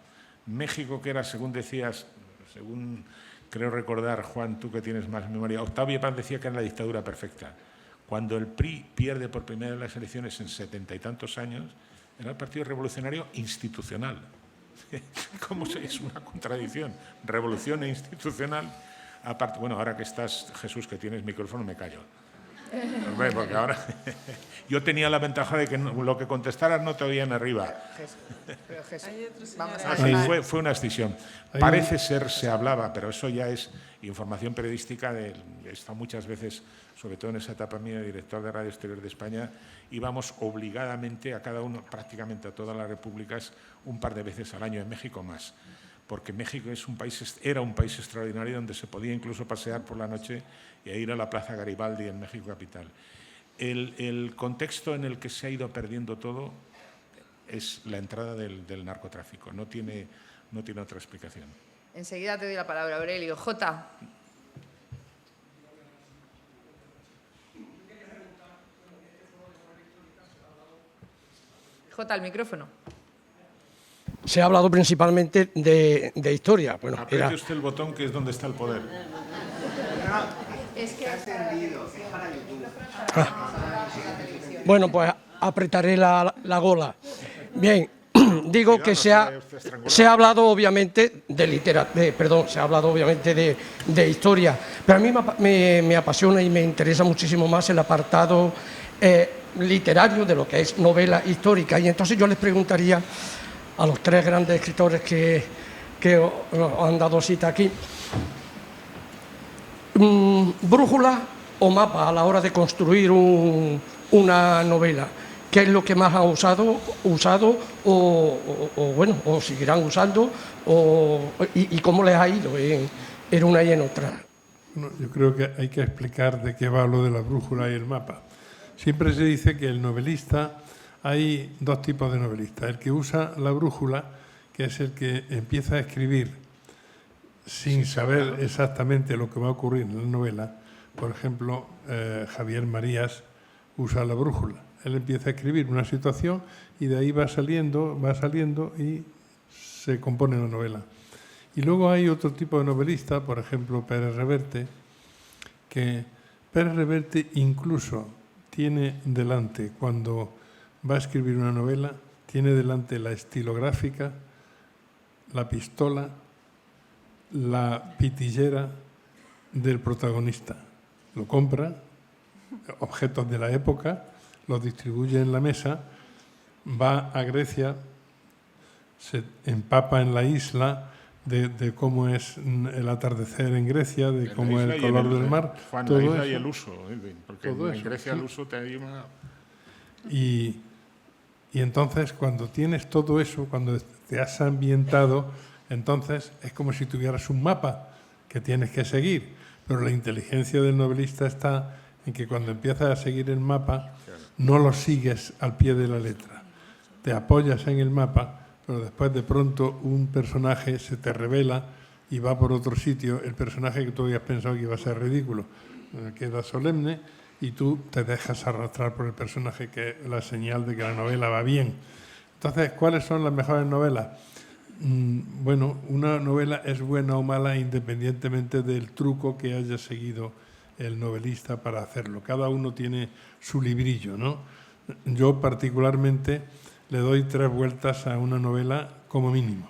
B: México, que era, según decías, según creo recordar, Juan, tú que tienes más memoria, Octavio Paz decía que era la dictadura perfecta. Cuando el PRI pierde por primera vez las elecciones en 70 y tantos años, era el Partido Revolucionario Institucional. ¿Cómo es una contradicción? Revolución e institucional. Aparte, ahora que estás, Jesús, que tienes micrófono, me callo. Hombre, porque ahora yo tenía la ventaja de que lo que contestaras no te oían arriba.
A: Pero Jesús,
D: Hay otro señor
A: vamos
D: ahí.
A: a
B: Así fue una escisión. Parece ser, se hablaba, pero eso ya es información periodística. He estado muchas veces, sobre todo en esa etapa mía de director de Radio Exterior de España, íbamos obligadamente a cada uno, prácticamente a todas las repúblicas, un par de veces al año, en México más. Porque México era un país extraordinario donde se podía incluso pasear por la noche y ir a la Plaza Garibaldi en México capital. El contexto en el que se ha ido perdiendo todo es la entrada del narcotráfico, no tiene otra explicación.
A: Enseguida te doy la palabra, Aurelio. Jota. Jota, al micrófono.
F: Se ha hablado principalmente de historia. Bueno,
B: Apriete usted el botón, que es donde está el poder.
A: Es que
F: Bueno, pues apretaré la gola. Bien, digo que se ha hablado obviamente se ha hablado obviamente de historia, pero a mí me apasiona y me interesa muchísimo más el apartado literario de lo que es novela histórica. Y entonces yo les preguntaría a los tres grandes escritores que han dado cita aquí, brújula o mapa a la hora de construir una novela. ¿Qué es lo que más han usado o seguirán usando y cómo les ha ido en una y en otra?
C: Bueno, yo creo que hay que explicar de qué va lo de la brújula y el mapa. Siempre se dice que el novelista, hay dos tipos de novelistas. El que usa la brújula, que es el que empieza a escribir sin saber exactamente lo que va a ocurrir en la novela. Por ejemplo, Javier Marías usa la brújula. Él empieza a escribir una situación y de ahí va saliendo y se compone la novela. Y luego hay otro tipo de novelista, por ejemplo, Pérez Reverte, que Pérez Reverte incluso tiene delante, cuando va a escribir una novela, tiene delante la estilográfica, la pistola, la pitillera del protagonista. Lo compra, objetos de la época, los distribuye en la mesa, va a Grecia, se empapa en la isla de cómo es el atardecer en Grecia, de cómo es el color del mar.
B: Juan,
C: todo
B: la isla
C: eso,
B: y el uso, porque
C: todo
B: en
C: eso,
B: Grecia
C: sí.
B: el uso te anima.
C: Y entonces, cuando tienes todo eso, cuando te has ambientado, entonces es como si tuvieras un mapa que tienes que seguir. Pero la inteligencia del novelista está en que cuando empiezas a seguir el mapa, no lo sigues al pie de la letra. Te apoyas en el mapa, pero después de pronto un personaje se te revela y va por otro sitio. El personaje que tú habías pensado que iba a ser ridículo queda solemne y tú te dejas arrastrar por el personaje, que es la señal de que la novela va bien. Entonces, ¿cuáles son las mejores novelas? Bueno, una novela es buena o mala independientemente del truco que haya seguido el novelista para hacerlo. Cada uno tiene su librillo, ¿no? Yo particularmente le doy 3 vueltas a una novela como mínimo,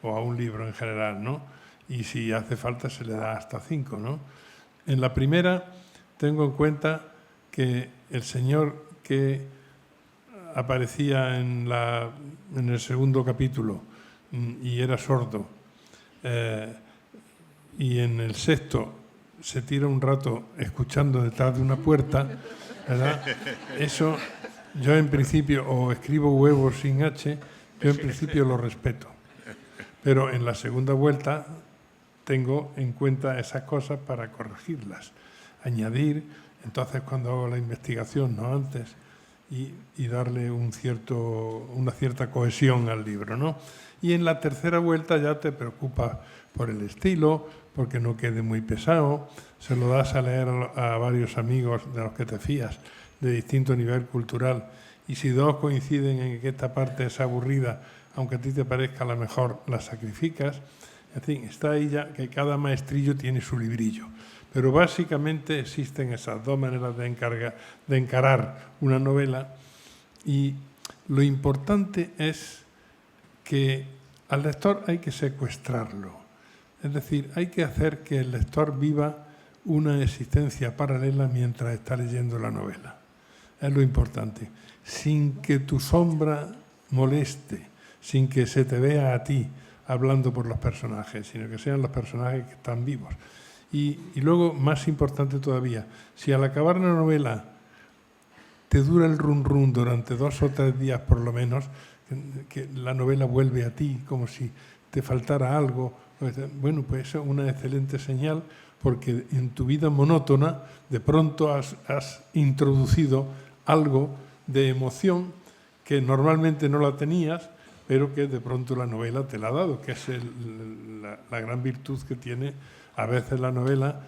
C: o a un libro en general, ¿no? Y si hace falta se le da hasta 5, ¿no? En la primera tengo en cuenta que el señor que aparecía en el segundo capítulo y era sordo, y en el sexto se tira un rato escuchando detrás de una puerta, ¿verdad? Eso yo en principio, o escribo huevos sin H, yo en principio lo respeto. Pero en la segunda vuelta tengo en cuenta esas cosas para corregirlas, añadir, entonces cuando hago la investigación, no antes, y darle una cierta cohesión al libro, ¿no? Y en la tercera vuelta ya te preocupas por el estilo, porque no quede muy pesado, se lo das a leer a varios amigos de los que te fías, de distinto nivel cultural, y si 2 coinciden en que esta parte es aburrida, aunque a ti te parezca la mejor, la sacrificas. En fin, está ahí ya que cada maestrillo tiene su librillo. Pero básicamente existen esas 2 maneras de encarar una novela, y lo importante es que al lector hay que secuestrarlo. Es decir, hay que hacer que el lector viva una existencia paralela mientras está leyendo la novela. Es lo importante. Sin que tu sombra moleste, sin que se te vea a ti hablando por los personajes, sino que sean los personajes que están vivos. Y luego, más importante todavía, si al acabar la novela te dura el run durante 2 o 3 días por lo menos, que la novela vuelve a ti como si te faltara algo, bueno, pues eso es una excelente señal, porque en tu vida monótona de pronto has introducido algo de emoción que normalmente no la tenías, pero que de pronto la novela te la ha dado, que es la gran virtud que tiene a veces la novela,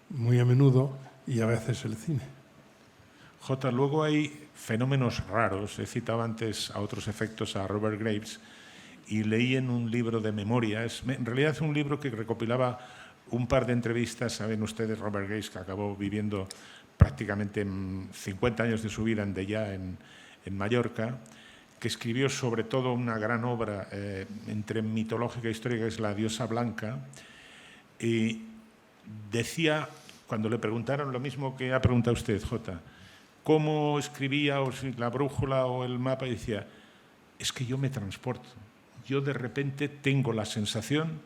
C: muy a menudo, y a veces el cine.
B: Jota, luego hay fenómenos raros. He citado antes a otros efectos a Robert Graves y leí en un libro de memoria, en realidad es un libro que recopilaba un par de entrevistas. Saben ustedes, Robert Graves, que acabó viviendo prácticamente 50 años de su vida en Deià, en Mallorca, que escribió sobre todo una gran obra entre mitológica e histórica, que es La diosa blanca, y decía, cuando le preguntaron lo mismo que ha preguntado usted, Jota, cómo escribía, o si la brújula o el mapa, y decía, es que yo me transporto. Yo de repente tengo la sensación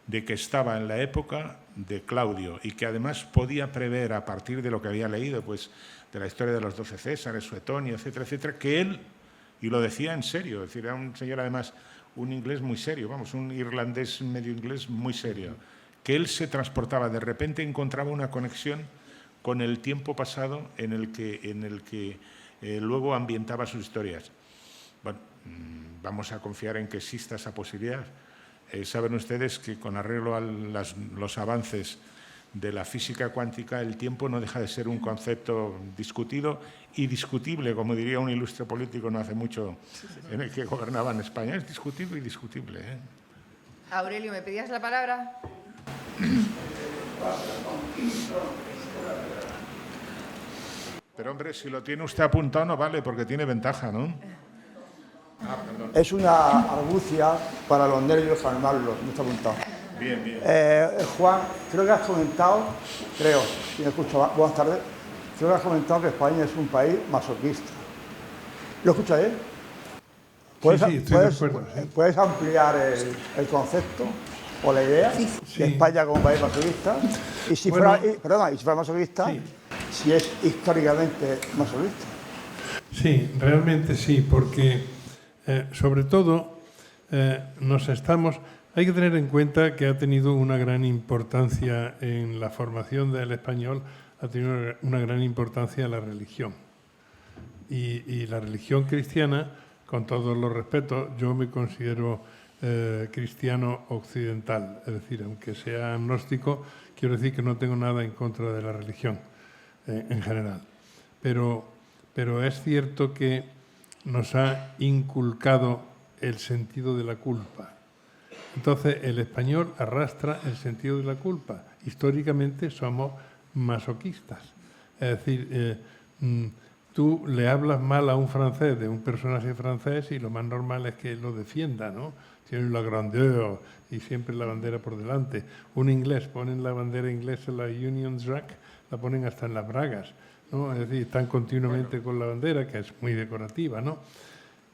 B: de que estaba en la época de Claudio y que además podía prever a partir de lo que había leído, pues de la historia de los 12 Césares, Suetonio, etcétera, etcétera, que él, y lo decía en serio, es decir, era un señor además, un inglés muy serio, vamos, un irlandés medio inglés muy serio, que él se transportaba, de repente encontraba una conexión con el tiempo pasado en el que luego ambientaba sus historias. Bueno, vamos a confiar en que exista esa posibilidad. Saben ustedes que con arreglo a los avances de la física cuántica, el tiempo no deja de ser un concepto discutido y discutible, como diría un ilustre político no hace mucho, en el que gobernaba en España. Es discutido y discutible.
A: Aurelio, ¿me pedías la palabra?
B: Pero hombre, si lo tiene usted apuntado no vale, porque tiene ventaja, ¿no?
G: Es una argucia para los nervios calmarlos, no está apuntado.
B: Bien, bien.
G: Juan, creo que has comentado, si me escucho, buenas tardes, creo que has comentado que España es un país masoquista. ¿Lo escucha él?
C: Sí, estoy de acuerdo. Sí.
G: ¿Puedes ampliar el concepto o la idea de España como país masoquista? Y si fuera masoquista, si es históricamente masoquista.
C: Sí, realmente sí, porque sobre todo hay que tener en cuenta que ha tenido una gran importancia en la formación del español, ha tenido una gran importancia la religión. Y la religión cristiana, con todos los respetos, yo me considero cristiano occidental, es decir, aunque sea agnóstico, quiero decir que no tengo nada en contra de la religión en general. Pero es cierto que nos ha inculcado el sentido de la culpa. Entonces, el español arrastra el sentido de la culpa. Históricamente somos masoquistas. Es decir, tú le hablas mal a un francés, de un personaje francés, y lo más normal es que lo defienda, ¿no? Tiene la grandeur y siempre la bandera por delante. Un inglés, ponen la bandera inglesa, la Union Jack, la ponen hasta en las bragas, ¿no? Es decir, están continuamente con la bandera, que es muy decorativa, ¿no?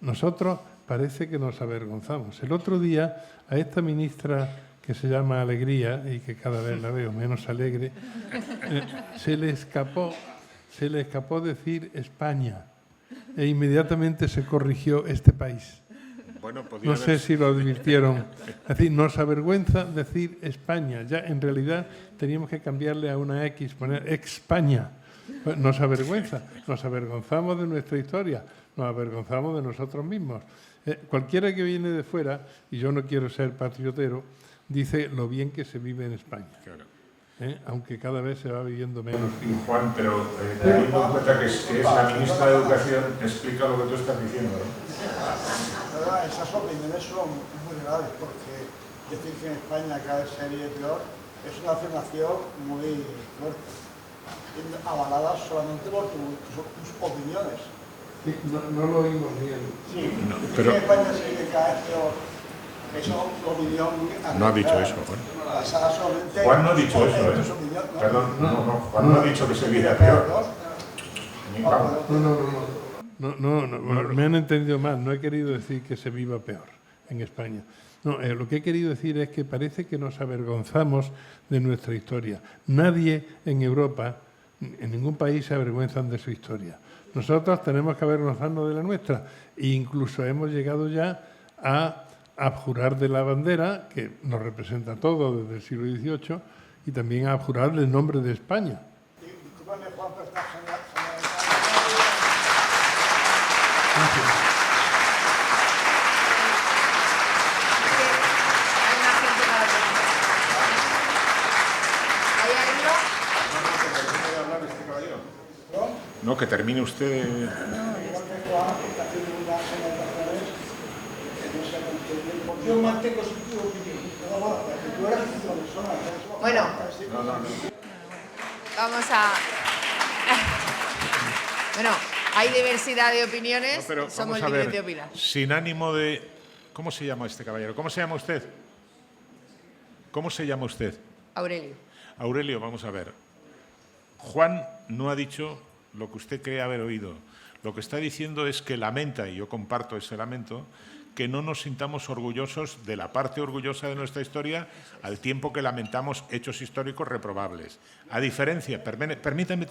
C: Nosotros parece que nos avergonzamos. El otro día a esta ministra que se llama Alegría, y que cada vez la veo menos alegre, se le escapó decir España, e inmediatamente se corrigió este país.
B: Bueno,
C: no sé si lo advirtieron. Es decir, nos avergüenza decir España. Ya en realidad teníamos que cambiarle a una X, poner España. Nos avergüenza, nos avergonzamos de nuestra historia, nos avergonzamos de nosotros mismos. Cualquiera que viene de fuera, y yo no quiero ser patriotero, dice lo bien que se vive en España. Claro. Aunque cada vez se va viviendo menos.
B: Juan, pero teniendo en cuenta que es la ministra de Educación, explica lo que tú estás diciendo, ¿no?
G: Esas opiniones son muy graves, porque decir que en España cada vez sería peor es una afirmación muy fuerte, avalada solamente por tus opiniones.
C: Sí, no lo oímos bien.
G: Sí, pero en España sería cada vez peor. Eso lo opinión
B: No ha dicho eso, Juan.
G: basada solamente...
B: Juan no ha dicho eso,
G: en su opinión, ¿no?
B: Perdón, no, Juan no ha dicho que se viera peor.
C: No, me han entendido mal. No he querido decir que se viva peor en España. No, lo que he querido decir es que parece que nos avergonzamos de nuestra historia. Nadie en Europa, en ningún país, se avergüenzan de su historia. Nosotros tenemos que avergonzarnos de la nuestra. E incluso hemos llegado ya a abjurar de la bandera, que nos representa a todos desde el siglo XVIII, y también a abjurar del nombre de España.
G: Discúlpame, Juan, pero está genial.
A: Hay una gente para preguntar. ¿Ahí arriba?
B: No, que termine usted.
E: Yo mantengo su opinión.
A: Bueno, vamos a... Bueno, hay diversidad de opiniones,
B: No, pero
A: somos
B: vamos a
A: libres
B: ver,
A: de opinar.
B: sin ánimo de... ¿Cómo se llama este caballero? ¿Cómo se llama usted? ¿Cómo se llama usted?
A: Aurelio.
B: Aurelio, vamos a ver. Juan no ha dicho lo que usted cree haber oído. Lo que está diciendo es que lamenta, y yo comparto ese lamento, que no nos sintamos orgullosos de la parte orgullosa de nuestra historia al tiempo que lamentamos hechos históricos reprobables. A diferencia, permítame,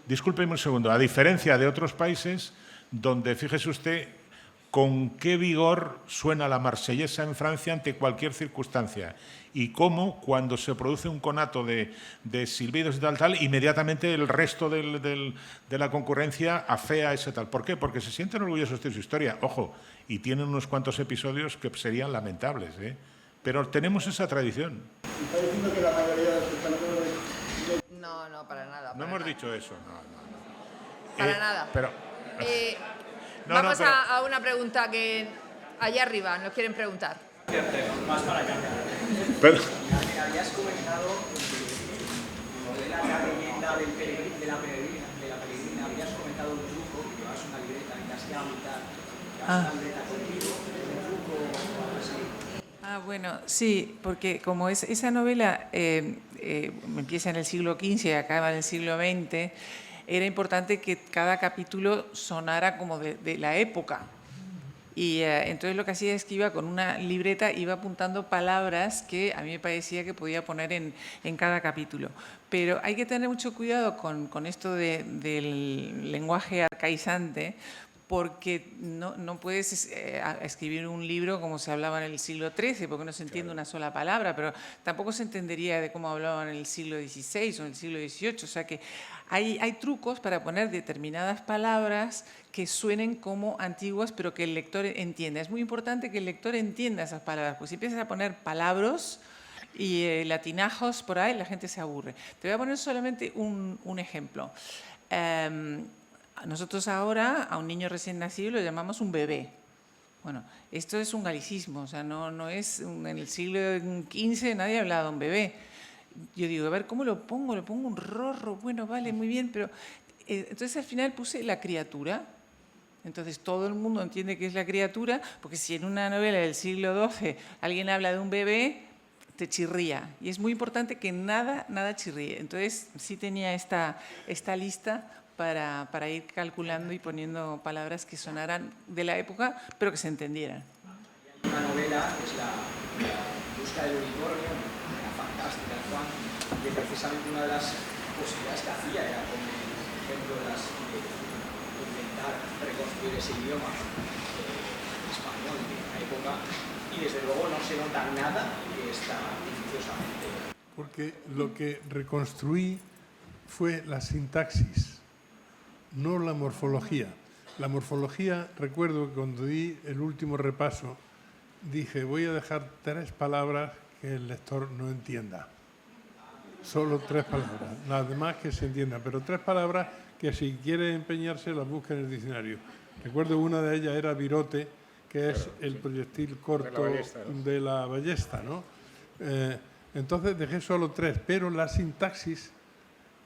B: discúlpeme un segundo, a diferencia de otros países donde, fíjese usted, con qué vigor suena la marsellesa en Francia ante cualquier circunstancia y cómo, cuando se produce un conato de silbidos y tal, inmediatamente el resto de la concurrencia afea ese tal. ¿Por qué? Porque se sienten orgullosos de su historia, ojo, y tienen unos cuantos episodios que serían lamentables, ¿eh? Pero tenemos esa tradición.
G: Está diciendo que la mayoría de los espectadores...
A: No, para nada.
B: No hemos dicho eso, no.
A: Para nada.
B: Pero,
A: Vamos a una pregunta que allá arriba nos quieren preguntar.
H: Más para acá.
B: pero,
H: Habías comentado lo de la leyenda de la peregrina. Habías comentado un truco, que llevas una libreta y casi a mitad. Llevas una libreta contigo, un truco o algo así.
D: Bueno, sí, porque como esa novela empieza en el siglo XV y acaba en el siglo XX, era importante que cada capítulo sonara como de la época. Y entonces lo que hacía es que iba con una libreta, iba apuntando palabras que a mí me parecía que podía poner en cada capítulo. Pero hay que tener mucho cuidado con esto del lenguaje arcaizante, porque no puedes escribir un libro como se hablaba en el siglo XIII, porque no se entiende una sola palabra, pero tampoco se entendería de cómo hablaban en el siglo XVI o en el siglo XVIII. O sea que hay trucos para poner determinadas palabras que suenen como antiguas, pero que el lector entienda. Es muy importante que el lector entienda esas palabras, pues si empiezas a poner palabras y latinajos por ahí, la gente se aburre. Te voy a poner solamente un ejemplo. Nosotros ahora a un niño recién nacido lo llamamos un bebé. Bueno, esto es un galicismo, o sea, no es en el siglo XV nadie hablaba de un bebé. Yo digo, a ver, ¿cómo lo pongo? Le pongo un rorro, bueno, vale, muy bien, pero entonces al final puse la criatura. Entonces todo el mundo entiende que es la criatura, porque si en una novela del siglo XII alguien habla de un bebé, te chirría. Y es muy importante que nada chirríe. Entonces sí tenía esta lista para ir calculando y poniendo palabras que sonaran de la época, pero que se entendieran.
H: Una novela es la Busca del unicornio, era fantástica, Juan, que precisamente una de las posibilidades que hacía era, por ejemplo, intentar reconstruir ese idioma español de la época, y desde luego no se nota nada que está artificiosamente.
C: Porque lo que reconstruí fue la sintaxis, no la morfología. La morfología, recuerdo que cuando di el último repaso, dije, voy a dejar 3 palabras que el lector no entienda. Solo 3 palabras, las demás que se entiendan, pero 3 palabras que si quiere empeñarse las busca en el diccionario. Recuerdo una de ellas era virote, que es el proyectil corto de la ballesta, ¿no? Entonces dejé solo 3, pero la sintaxis,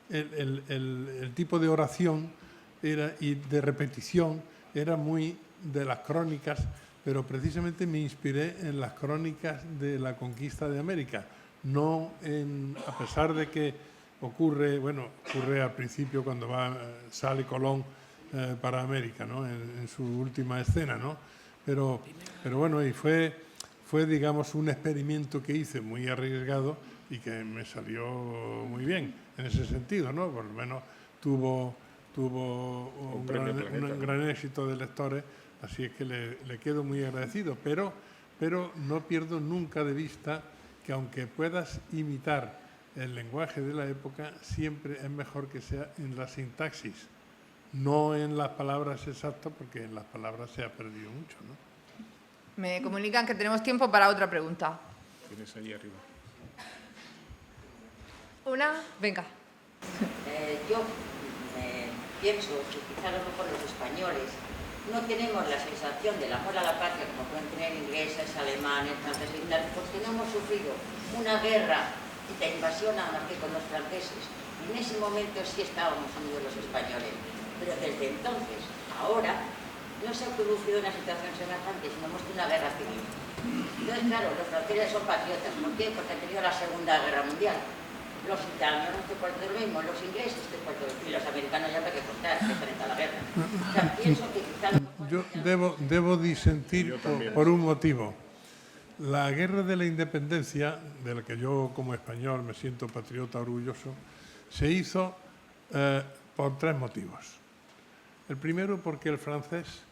C: el tipo de oración y de repetición era muy de las crónicas pero precisamente me inspiré en las crónicas de la conquista de América, no a pesar de que ocurre al principio cuando sale Colón para América, ¿no? En su última escena, ¿no? Pero bueno, y fue, digamos, un experimento que hice muy arriesgado y que me salió muy bien en ese sentido, ¿no? Por lo menos tuvo un gran éxito de lectores, así es que le quedo muy agradecido, pero no pierdo nunca de vista que aunque puedas imitar el lenguaje de la época, siempre es mejor que sea en la sintaxis, no en las palabras exactas, porque en las palabras se ha perdido mucho, ¿no?
A: Me comunican que tenemos tiempo para otra pregunta.
B: Tienes allí arriba.
A: Una, venga.
I: Yo pienso que quizá a lo mejor los españoles no tenemos la sensación del amor a la patria como pueden tener ingleses, alemanes, franceses, porque no hemos sufrido una guerra de invasión a con los franceses. En ese momento sí estábamos unidos los españoles, pero desde entonces, ahora, no se ha producido una situación semejante, sino hemos tenido una guerra civil. Entonces, claro, los franceses son patriotas. ¿Por qué? Porque han tenido la Segunda Guerra Mundial. Los italianos te cuarto de lo mismo, los ingleses te cuarto de lo mismo, y los americanos ya para qué contar, que están en la guerra. O sea, pienso que quizá...
C: Yo debo disentir por un motivo. La guerra de la independencia, de la que yo como español me siento patriota orgulloso, se hizo por tres motivos. El primero, porque el francés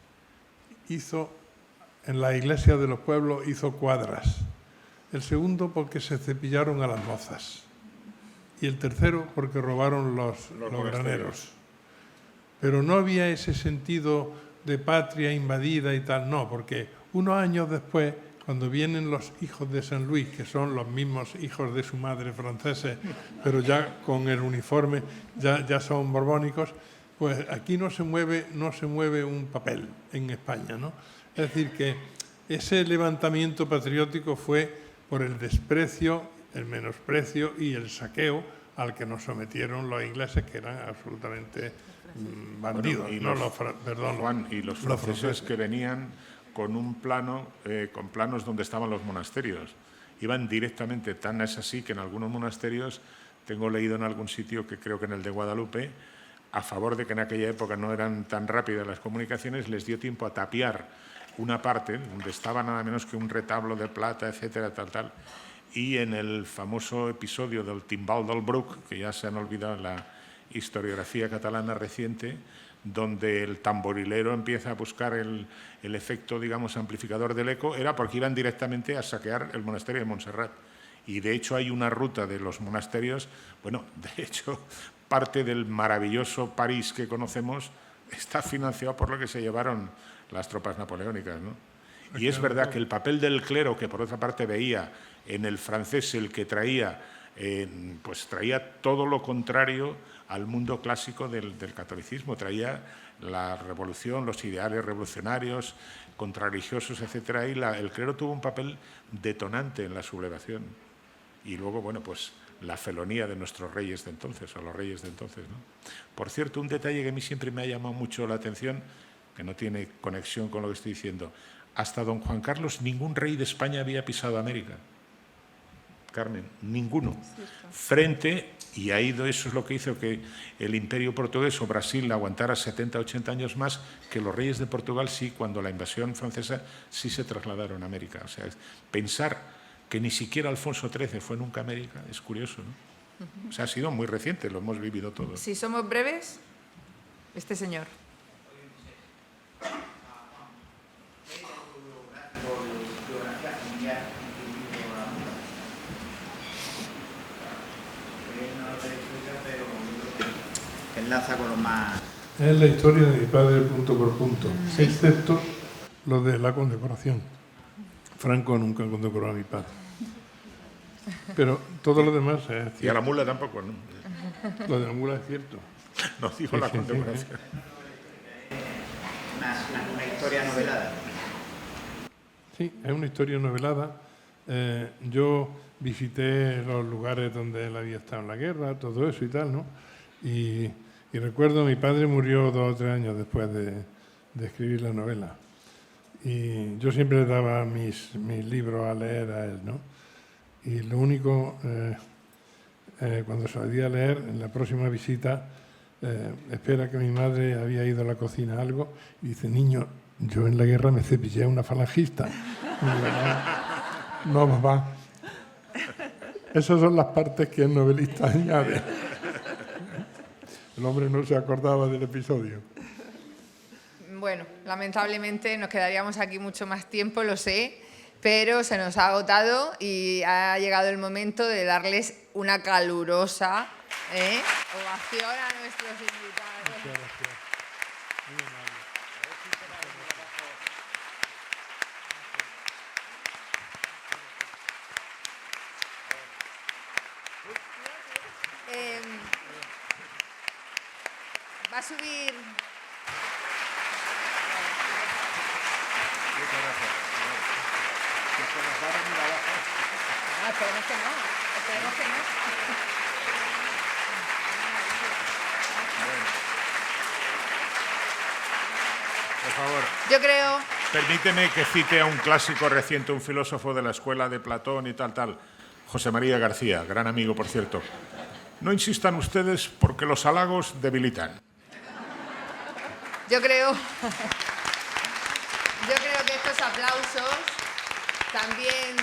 C: en la iglesia de los pueblos hizo cuadras. El segundo, porque se cepillaron a las mozas. Y el tercero, porque robaron los graneros. Pero no había ese sentido de patria invadida y tal, no, porque unos años después, cuando vienen los hijos de San Luis, que son los mismos hijos de su madre franceses, pero ya con el uniforme, ya son borbónicos, pues aquí no se mueve un papel en España, ¿no? Es decir, que ese levantamiento patriótico fue por el desprecio, el menosprecio y el saqueo al que nos sometieron los ingleses, que eran absolutamente bandidos.
B: Bueno, y los franceses que venían con un plano, con planos donde estaban los monasterios. Iban directamente, tan es así que en algunos monasterios, tengo leído en algún sitio, que creo que en el de Guadalupe, a favor de que en aquella época no eran tan rápidas las comunicaciones, les dio tiempo a tapiar una parte donde estaba nada menos que un retablo de plata, etcétera, tal. Y en el famoso episodio del Timbal del Bruc, que ya se han olvidado en la historiografía catalana reciente, donde el tamborilero empieza a buscar el efecto, digamos, amplificador del eco, era porque iban directamente a saquear el monasterio de Montserrat. Y de hecho hay una ruta de los monasterios, bueno, de hecho parte del maravilloso París que conocemos está financiado por lo que se llevaron las tropas napoleónicas, ¿no? Y es verdad que el papel del clero, que por otra parte veía en el francés el que traía, pues traía todo lo contrario al mundo clásico del catolicismo, traía la revolución, los ideales revolucionarios, contrarreligiosos, etcétera, y el clero tuvo un papel detonante en la sublevación. Y luego, bueno, pues la felonía de nuestros reyes de entonces, o los reyes de entonces, ¿no? Por cierto, un detalle que a mí siempre me ha llamado mucho la atención, que no tiene conexión con lo que estoy diciendo. Hasta don Juan Carlos, ningún rey de España había pisado América. Carmen, ninguno. Frente, y eso es lo que hizo que el imperio portugués o Brasil aguantara 70, 80 años más, que los reyes de Portugal sí, cuando la invasión francesa, sí se trasladaron a América. O sea, pensar que ni siquiera Alfonso XIII fue nunca a América es curioso, ¿no? O sea, ha sido muy reciente, lo hemos vivido todos.
A: Si somos breves, este señor.
J: Enlaza con lo más...
C: Es la historia de mi padre punto por punto, excepto lo de la condecoración. Franco nunca condecoró a mi padre. Pero todo lo demás es cierto.
B: Y a la mula tampoco, ¿no?
C: Lo de la mula es cierto.
B: No digo la condecoración.
J: Una historia novelada.
C: Sí, es una historia novelada. Yo visité los lugares donde él había estado en la guerra, todo eso y tal, ¿no? Y recuerdo, mi padre murió 2 o 3 años después de escribir la novela. Y yo siempre le daba mis libros a leer a él, ¿no? Y lo único, cuando salí a leer, en la próxima visita, espera que mi madre había ido a la cocina a algo, y dice, niño, yo en la guerra me cepillé a una falangista. Y digo, no, mamá. Esas son las partes que el novelista añade. El hombre no se acordaba del episodio.
A: Bueno, lamentablemente nos quedaríamos aquí mucho más tiempo, lo sé, pero se nos ha agotado y ha llegado el momento de darles una calurosa ovación a nuestros invitados.
C: Muchas gracias. Muy amable.
A: Va a subir... No, esperemos que no. Esperemos que no.
B: Por favor.
A: Yo creo...
B: Permíteme que cite a un clásico reciente, un filósofo de la escuela de Platón y tal, José María García, gran amigo, por cierto. No insistan ustedes porque los halagos debilitan.
A: Yo creo que estos aplausos también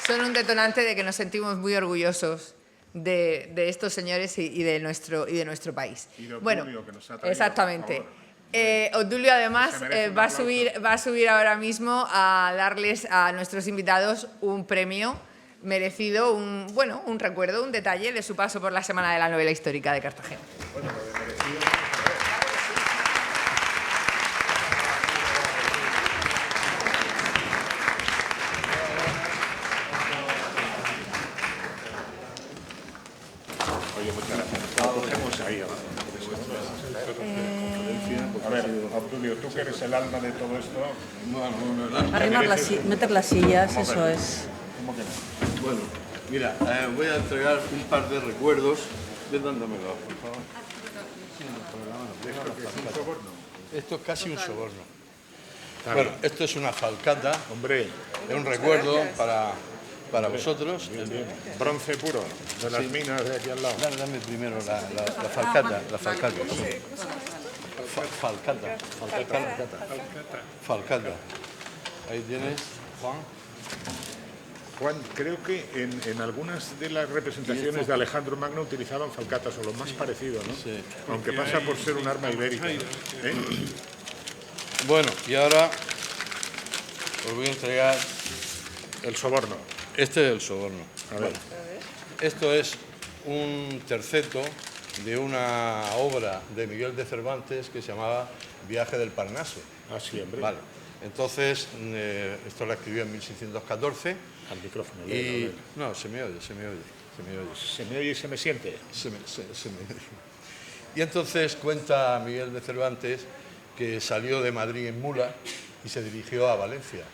A: son un detonante de que nos sentimos muy orgullosos de estos señores y de nuestro país.
B: Y de Obdulio,
A: bueno,
B: que nos ha traído,
A: exactamente. Obdulio, además, va a subir ahora mismo a darles a nuestros invitados un premio merecido, un recuerdo, un detalle de su paso por la Semana de la Novela Histórica de Cartagena.
B: Bueno, lo de merecido. Oye, muchas gracias. Lo cogemos ahí abajo. A ver, Obdulio, tú que eres el alma de todo esto...
K: Meter las sillas, eso es.
B: ¿Cómo que no?
L: Bueno, mira, voy a entregar un par de recuerdos. Ve dándomelo, por favor. Esto es casi un soborno. Bueno, esto es una falcata.
B: Hombre,
L: es un recuerdo para vosotros.
B: Bien. Bronce puro, de las minas de aquí al lado.
L: Dame primero la falcata. Sí. Falcata. Ahí tienes, Juan.
B: Juan, creo que en algunas de las representaciones de Alejandro Magno utilizaban falcatas o lo más parecido, ¿no? Sí. Aunque pasa por ser un arma ibérica.
L: Bueno, y ahora os voy a entregar
B: el soborno.
L: Este es el soborno.
B: A ver.
L: Esto es un terceto de una obra de Miguel de Cervantes que se llamaba Viaje del Parnaso.
B: Ah, sí, hombre.
L: Vale. Entonces, esto lo escribió en 1614.
B: Al micrófono.
L: No, se me oye.
B: ¿Se me oye y se me siente?
L: Se me oye. Y entonces cuenta Miguel de Cervantes que salió de Madrid en mula y se dirigió a Valencia.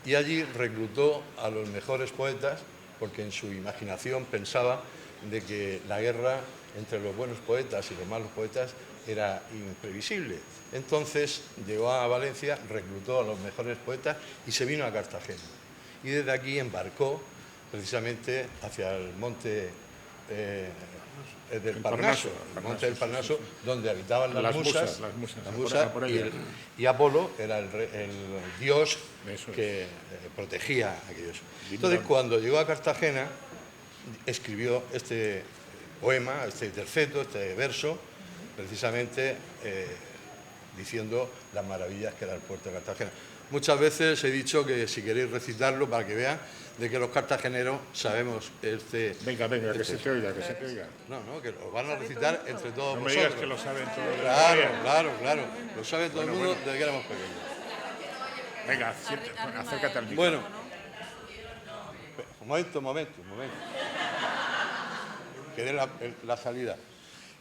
L: Y allí reclutó a los mejores poetas porque en su imaginación pensaba de que la guerra entre los buenos poetas y los malos poetas era imprevisible. Entonces llegó a Valencia, reclutó a los mejores poetas y se vino a Cartagena. Y desde aquí embarcó precisamente hacia el monte del Parnaso, monte del Parnaso, donde habitaban las musas y Apolo era el dios que protegía a aquellos. Entonces, cuando llegó a Cartagena, escribió este poema, este terceto, este verso, precisamente diciendo las maravillas que era el puerto de Cartagena. Muchas veces he dicho que si queréis recitarlo para que vean de que los cartageneros sabemos este...
B: Venga, que se te oiga,
L: No, que lo van a recitar entre todos
B: no
L: vosotros.
B: me digas que lo saben todos.
L: Claro. Lo sabe todo el mundo desde que éramos pequeños.
B: Venga, acércate al micro.
L: Bueno, un momento. Que dé la salida.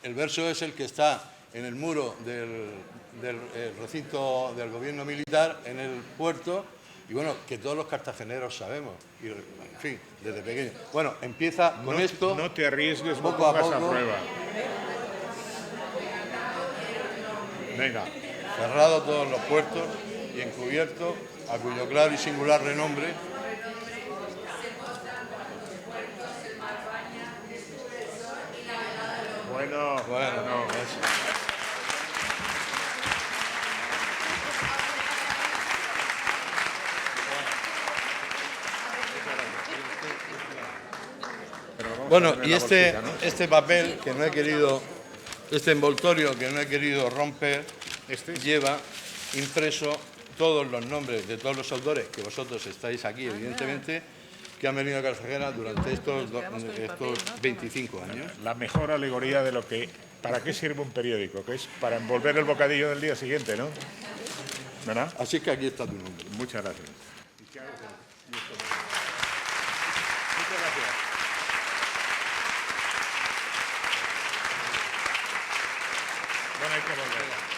L: El verso es el que está en el muro del recinto del gobierno militar, en el puerto, y bueno, que todos los cartageneros sabemos, y en fin, desde pequeño. Bueno, empieza con esto.
B: No te arriesgues,
L: poco a poco.
B: A prueba. Venga.
L: Cerrado todos los puertos. y encubierto, a cuyo claro y singular renombre
B: Bueno,
L: eso. Bueno, y este papel que no he querido, este envoltorio que no he querido romper, lleva impreso todos los nombres de todos los autores, que vosotros estáis aquí, evidentemente, que han venido a Cartagena durante estos 25 años.
B: La mejor alegoría de lo que... ¿Para qué sirve un periódico? Que es para envolver el bocadillo del día siguiente, ¿no? ¿Verdad?
L: Así que aquí está tu nombre.
B: Muchas gracias. Muchas gracias. Bueno, hay que volver.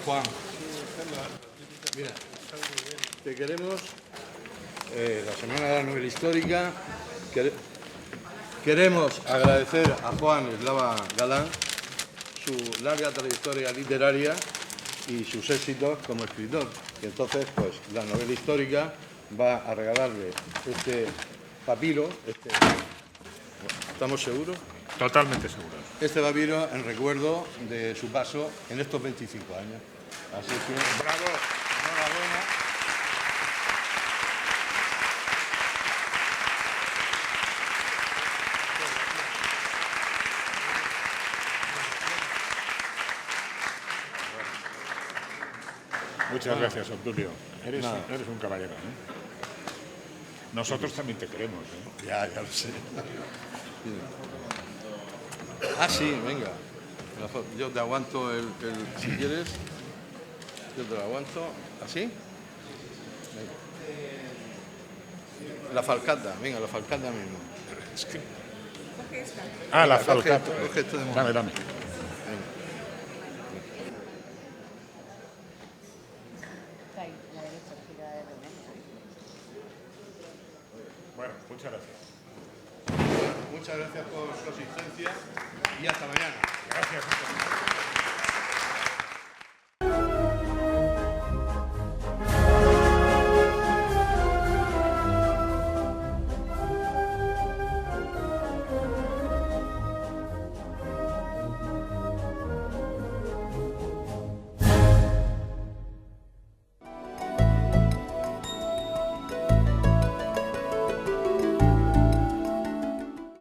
L: Juan, mira, te queremos, la Semana de la Novela Histórica, queremos agradecer a Juan Eslava Galán su larga trayectoria literaria y sus éxitos como escritor. Y entonces, pues, la novela histórica va a regalarle este papiro, ¿estamos seguros?
B: Totalmente seguros.
L: Este papiro en recuerdo de su paso en estos 25 años. Así que,
B: bravo,
L: enhorabuena.
B: Muchas gracias, Obdulio. Eres un caballero, ¿eh? Nosotros también te queremos, ¿eh?
L: Ya lo sé. Ah, sí, venga. Yo te aguanto si quieres. Yo te lo aguanto. ¿Así? Venga. La falcata, venga, la falcata mismo.
B: Es que... Ah, la falcata.
L: Coge esto de momento.
B: Dame, dame. Bueno, muchas gracias.
L: Muchas gracias por su asistencia y hasta mañana.
B: Gracias.